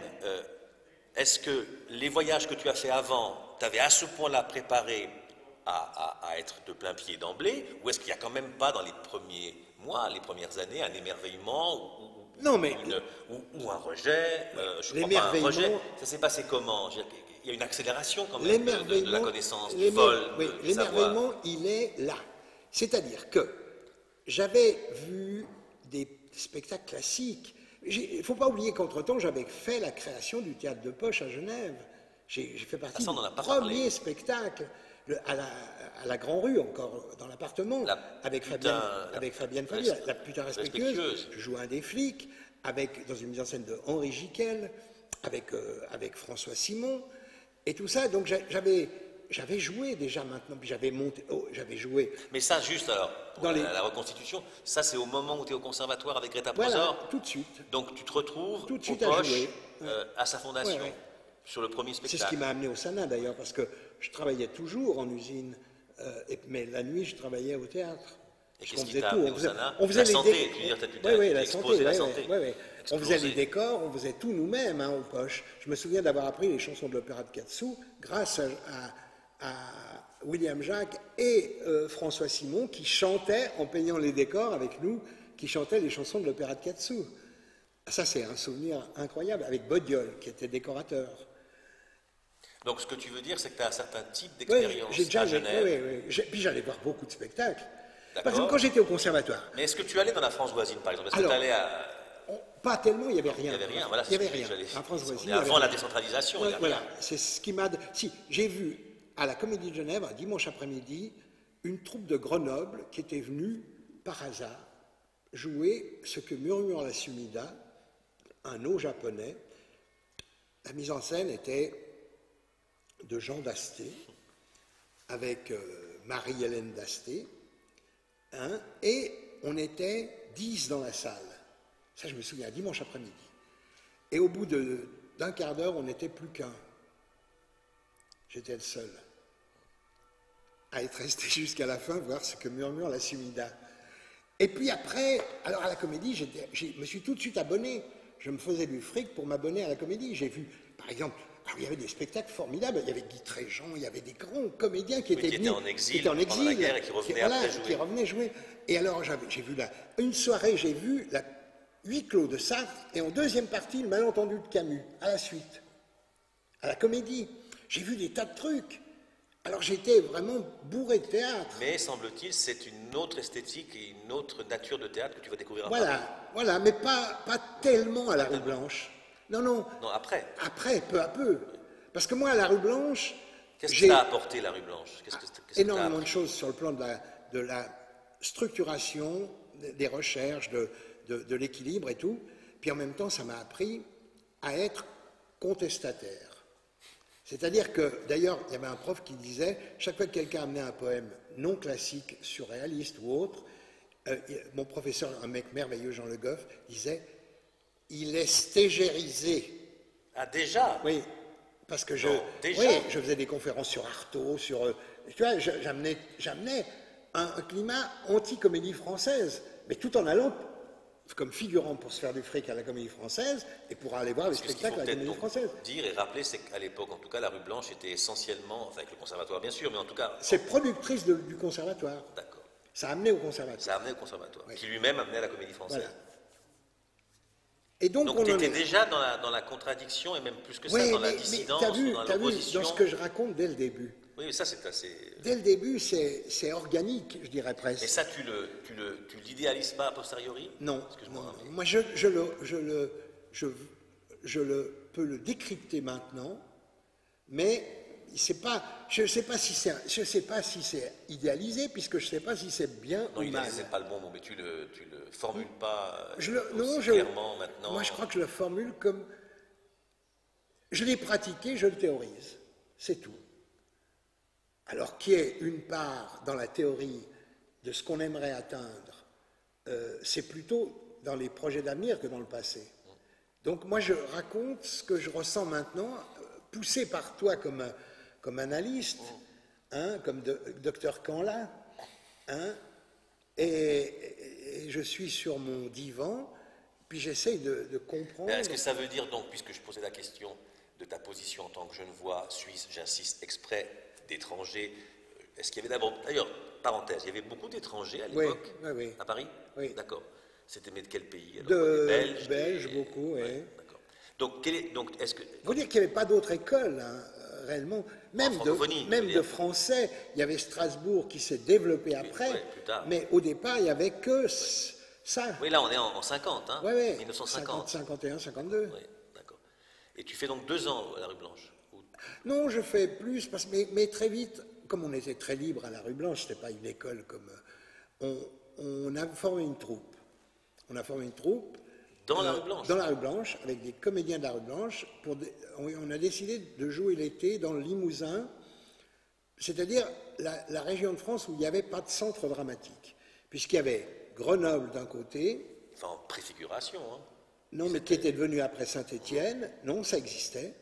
est-ce que les voyages que tu as fait avant t'avaient à ce point-là préparé à être de plein pied d'emblée, ou est-ce qu'il n'y a quand même pas dans les premiers mois, les premières années, un émerveillement ou un rejet? Je crois pas un rejet. Ça s'est passé comment? Il y a une accélération quand même de la connaissance, du vol. Oui, l'émerveillement, il est là. C'est-à-dire que j'avais vu des spectacles classiques. Il ne faut pas oublier qu'entre-temps, j'avais fait la création du théâtre de poche à Genève. J'ai fait partie du premier spectacle à la Grand Rue, encore dans l'appartement, avec Fabienne Fabius, la putain respectueuse. Je jouais un des flics, dans une mise en scène de Henri Giquel, avec François Simon, et tout ça. Donc j'avais joué déjà maintenant, puis j'avais joué. Mais ça, juste alors, pour la reconstitution, ça c'est au moment où tu es au conservatoire avec Greta Prosor. Voilà, tout de suite. Donc tu te retrouves tout de suite au Poche, à sa fondation, sur le premier spectacle. C'est ce qui m'a amené au Sana d'ailleurs, parce que je travaillais toujours en usine, mais la nuit je travaillais au théâtre. Et qu'est-ce qui t'a amené au Sana? On faisait la santé, tu veux dire, tu as exposé la santé. On faisait les décors, on faisait tout nous-mêmes au Poche. Je me souviens d'avoir appris les chansons de l'opéra de Katsu grâce à William Jacques et François Simon qui chantaient, en payant les décors avec nous, qui chantaient les chansons de l'opéra de Katsu. Ça, c'est un souvenir incroyable, avec Bodiol, qui était décorateur. Donc, ce que tu veux dire, c'est que tu as un certain type d'expérience à Genève. Oui. Puis j'allais voir beaucoup de spectacles. Par exemple, quand j'étais au conservatoire. Mais est-ce que tu allais dans la France voisine, par exemple? Est-ce que tu allais à... Pas tellement, il n'y avait rien. Il n'y avait rien, voilà. Il n'y avait rien. En France voisine. Avant la décentralisation. Voilà, c'est ce qui m'a... Si, j'ai vu à la Comédie de Genève, un dimanche après-midi, une troupe de Grenoble qui était venue, par hasard, jouer ce que Murmure la Sumida, un eau japonais, La mise en scène était de Jean Dasté, avec Marie-Hélène Dasté, hein, et on était 10 dans la salle. Ça, je me souviens, dimanche après-midi. Et au bout d'un quart d'heure, on n'était plus qu'un. J'étais le seul à être resté jusqu'à la fin, voir ce que murmure la Sumida. Et puis après, alors à la Comédie, je me suis tout de suite abonné. Je me faisais du fric pour m'abonner à la Comédie. J'ai vu, par exemple, alors il y avait des spectacles formidables. Il y avait Guy Tréjean, il y avait des grands comédiens qui étaient venus, en exil pendant la guerre et qui revenaient après jouer. Qui revenaient jouer. Et alors j'ai vu une soirée, j'ai vu la Huis clos de Sartre, et en deuxième partie, le Malentendu de Camus, à la suite, à la Comédie. J'ai vu des tas de trucs. Alors j'étais vraiment bourré de théâtre. Mais semble-t-il, c'est une autre esthétique et une autre nature de théâtre que tu vas découvrir à Paris. Voilà, mais pas tellement à la Rue Blanche. Non. Non, après. Après, peu à peu. Parce que moi, à la Rue Blanche... Qu'est-ce que ça a apporté, la Rue Blanche? Énormément de choses sur le plan de la structuration, des recherches, de l'équilibre et tout. Puis en même temps, ça m'a appris à être contestataire. C'est-à-dire que, d'ailleurs, il y avait un prof qui disait, chaque fois que quelqu'un amenait un poème non classique, surréaliste ou autre, mon professeur, un mec merveilleux, Jean Le Goff, disait, il est stégérisé. Ah, déjà? Oui, parce que je faisais des conférences sur Artaud, tu vois, j'amenais un climat anti-comédie française, mais tout en allant comme figurant pour se faire du fric à la Comédie Française et pour aller voir les spectacles à la Comédie Française. Dire et rappeler, c'est qu'à l'époque, en tout cas, la Rue Blanche était essentiellement, enfin avec le conservatoire bien sûr, mais en tout cas... C'est productrice du conservatoire. D'accord. Ça a amené au conservatoire. Ça a amené au conservatoire, oui. Qui lui-même amenait à la Comédie Française. Voilà. Et donc tu étais déjà dans la contradiction et même plus que ça, dans la dissidence, dans l'opposition. Dans ce que je raconte dès le début. Oui, ça c'est assez... Dès le début, c'est organique, je dirais presque. Mais ça, tu l'idéalises pas a posteriori? Non. Excuse-moi. Non. Moi, peux le décrypter maintenant, mais je ne sais pas si c'est idéalisé, puisque je ne sais pas si c'est bien ou mal. Non, idéalisé, c'est pas le bon mot, mais tu le formules pas clairement maintenant. Moi, je crois que je le formule comme... Je l'ai pratiqué, je le théorise. C'est tout. Alors, qui est une part dans la théorie de ce qu'on aimerait atteindre, c'est plutôt dans les projets d'avenir que dans le passé. Donc, moi, je raconte ce que je ressens maintenant, poussé par toi comme analyste, hein, comme docteur Canla, hein, et je suis sur mon divan, puis j'essaye de comprendre... Est-ce que ça veut dire donc, puisque je posais la question de ta position en tant que Genevois, Suisse, j'insiste exprès, d'étrangers. Est-ce qu'il y avait d'abord... D'ailleurs, parenthèse, il y avait beaucoup d'étrangers à l'époque, oui. à Paris? Oui. D'accord. C'était mais de quel pays? Alors, Belges, beaucoup, oui. D'accord. Donc, est-ce que... Il faut dire qu'il n'y avait pas d'autre école, hein, réellement. Même de français. Il y avait Strasbourg qui s'est développé après, plus tard. Mais au départ, il n'y avait que ça. Oui, là, on est en 50, hein, 1950. 51, 52. Oui, d'accord. Et tu fais donc 2 ans à la Rue Blanche? Non, je fais plus, mais très vite, comme on était très libre à la Rue Blanche, ce n'était pas une école comme... On a formé une troupe. Dans la Rue Blanche? Dans la Rue Blanche, avec des comédiens de la Rue Blanche. On a décidé de jouer l'été dans le Limousin, c'est-à-dire la région de France où il n'y avait pas de centre dramatique. Puisqu'il y avait Grenoble d'un côté... Enfin, en préfiguration, hein. Non, mais qui était devenu après Saint-Étienne. Non, ça existait.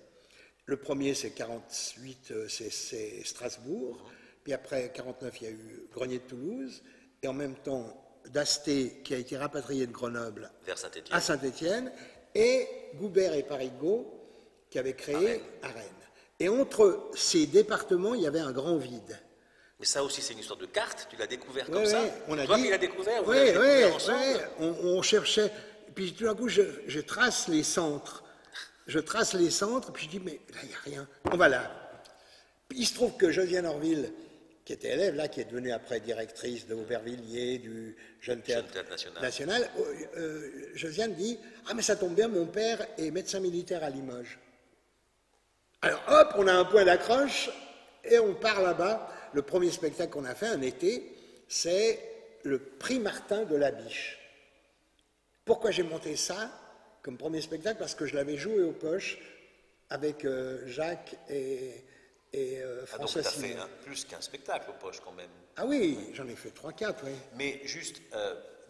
Le premier, c'est 48, c'est Strasbourg. Puis après 49, il y a eu Grenier de Toulouse. Et en même temps, Dasté, qui a été rapatrié de Grenoble à Saint-Étienne. Et Goubert et Parigot, qui avaient créé à Rennes. Et entre ces départements, il y avait un grand vide. Mais ça aussi, c'est une histoire de carte. Tu l'as découvert comme ça? Toi qui l'as découvert? Oui, on cherchait. Puis tout d'un coup, je trace les centres. Puis je dis, mais là, il n'y a rien. On va là. Puis il se trouve que Josiane Orville, qui était élève, là, qui est devenue après directrice de Aubervilliers, du Jeune Théâtre National, Josiane dit, ah, mais ça tombe bien, mon père est médecin militaire à Limoges. Alors, hop, on a un point d'accroche, et on part là-bas. Le premier spectacle qu'on a fait, un été, c'est le Prix Martin de la Biche. Pourquoi j'ai monté ça comme premier spectacle? Parce que je l'avais joué aux poches avec Jacques et Ah, donc François tu as fait Simon. plus qu'un spectacle aux poches quand même. Ah oui, j'en ai fait 3-4, oui. Mais juste,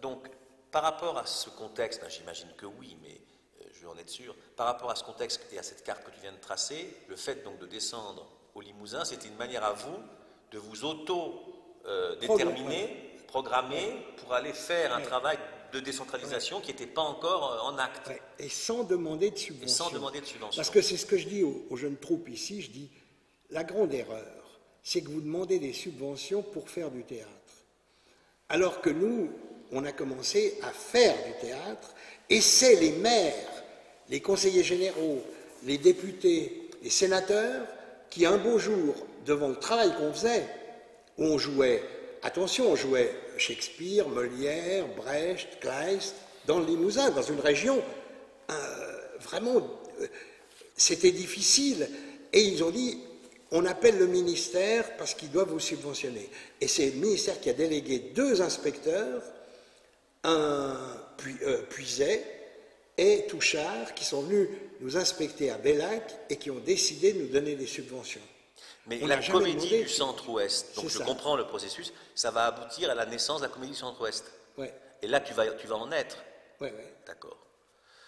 donc, par rapport à ce contexte, ben, j'imagine que oui, mais je veux en être sûr, par rapport à ce contexte et à cette carte que tu viens de tracer, le fait donc de descendre au Limousin, c'était une manière à vous de vous auto-déterminer, programmer pour aller faire un travail de décentralisation qui n'était pas encore en acte. Ouais. Et sans demander de subvention. Et sans demander de subvention. Parce que c'est ce que je dis aux jeunes troupes ici, je dis, la grande erreur, c'est que vous demandez des subventions pour faire du théâtre. Alors que nous, on a commencé à faire du théâtre, et c'est les maires, les conseillers généraux, les députés, les sénateurs, qui un beau jour, devant le travail qu'on faisait, où on jouait, attention, on jouait Shakespeare, Molière, Brecht, Kleist, dans le Limousin, dans une région, vraiment, c'était difficile. Et ils ont dit, on appelle le ministère parce qu'ils doivent vous subventionner. Et c'est le ministère qui a délégué 2 inspecteurs, Puiset et Touchard, qui sont venus nous inspecter à Bellac et qui ont décidé de nous donner des subventions. Mais On la n'a jamais comédie demandé. du Centre-Ouest, donc C'est je ça. comprends le processus, ça va aboutir à la naissance de la comédie du Centre-Ouest. Ouais, Et là, tu vas en être. ouais, ouais. D'accord.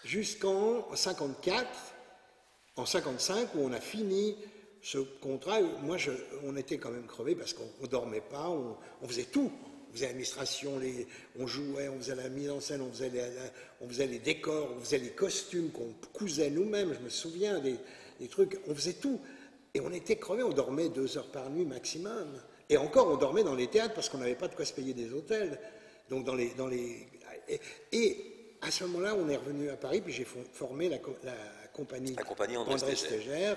Jusqu'en 54, en 55, où on a fini ce contrat. Moi, on était quand même crevés parce qu'on ne dormait pas, on faisait tout. On faisait l'administration, on jouait, on faisait la mise en scène, on faisait les décors, on faisait les costumes qu'on cousait nous-mêmes. Je me souviens des trucs, on faisait tout. Et on était crevés, on dormait 2 heures par nuit maximum. Et encore, on dormait dans les théâtres parce qu'on n'avait pas de quoi se payer des hôtels. Donc et à ce moment-là, on est revenu à Paris, puis j'ai formé la compagnie André Stégère.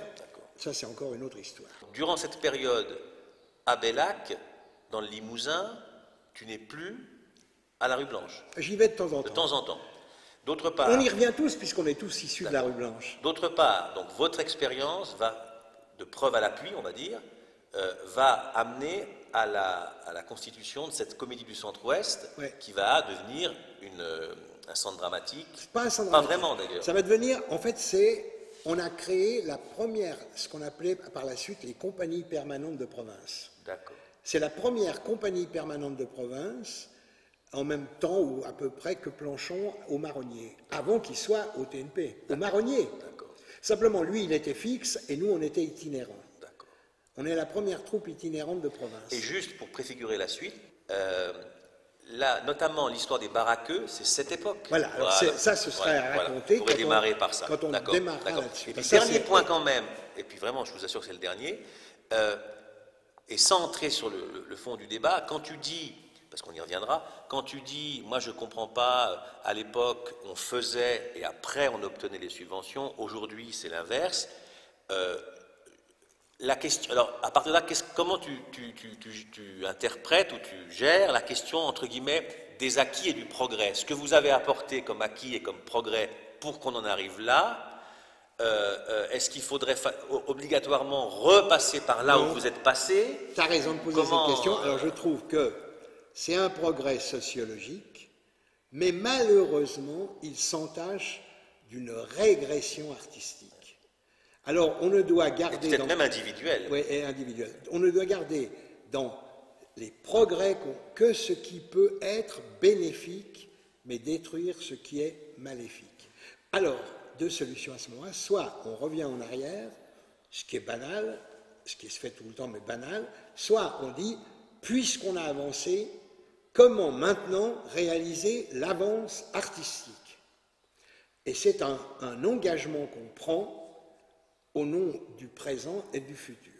Ça, c'est encore une autre histoire. Durant cette période, à Bellac, dans le Limousin, tu n'es plus à la rue Blanche. J'y vais de temps en temps. De temps en temps. D'autre part, On y revient tous, puisqu'on est tous issus de la rue Blanche. D'autre part, donc votre expérience va, de preuve à l'appui, on va dire, va amener à la constitution de cette comédie du Centre-Ouest, Ouais. qui va devenir un centre dramatique. Pas un centre Pas dramatique. vraiment d'ailleurs. Ça va devenir, en fait, on a créé la première, ce qu'on appelait par la suite les compagnies permanentes de province. D'accord. C'est la première compagnie permanente de province, en même temps ou à peu près que Planchon au Marronnier, avant qu'il soit au TNP, au Marronnier. D'accord. Simplement, lui, il était fixe et nous, on était itinérants. D'accord. On est la première troupe itinérante de province. Et juste pour préfigurer la suite, là, notamment l'histoire des baraqueux, c'est cette époque. Voilà, alors ça, ce serait à raconter On pourrait démarrer par ça. quand on D'accord, démarrera d'accord. là-dessus. Et puis, Ça, dernier c'est- point quand même, et puis vraiment, je vous assure que c'est le dernier, et sans entrer sur le fond du débat, quand tu dis, parce qu'on y reviendra, quand tu dis, moi je ne comprends pas, à l'époque on faisait et après on obtenait les subventions, aujourd'hui c'est l'inverse, la question, alors à partir de là, comment tu interprètes ou tu gères la question entre guillemets des acquis et du progrès? Ce que vous avez apporté comme acquis et comme progrès pour qu'on en arrive là, est-ce qu'il faudrait obligatoirement repasser par là où vous êtes passé? Tu as raison de poser Comment, cette question. Alors je trouve que c'est un progrès sociologique, mais malheureusement, il s'entache d'une régression artistique. Alors on ne doit garder... Peut-être même individuel. Oui, et individuel. On ne doit garder dans les progrès que ce qui peut être bénéfique, mais détruire ce qui est maléfique. Alors, 2 solutions à ce moment-là. Soit on revient en arrière, ce qui est banal, ce qui se fait tout le temps, mais banal. Soit on dit, puisqu'on a avancé, comment maintenant réaliser l'avance artistique? Et c'est un engagement qu'on prend au nom du présent et du futur.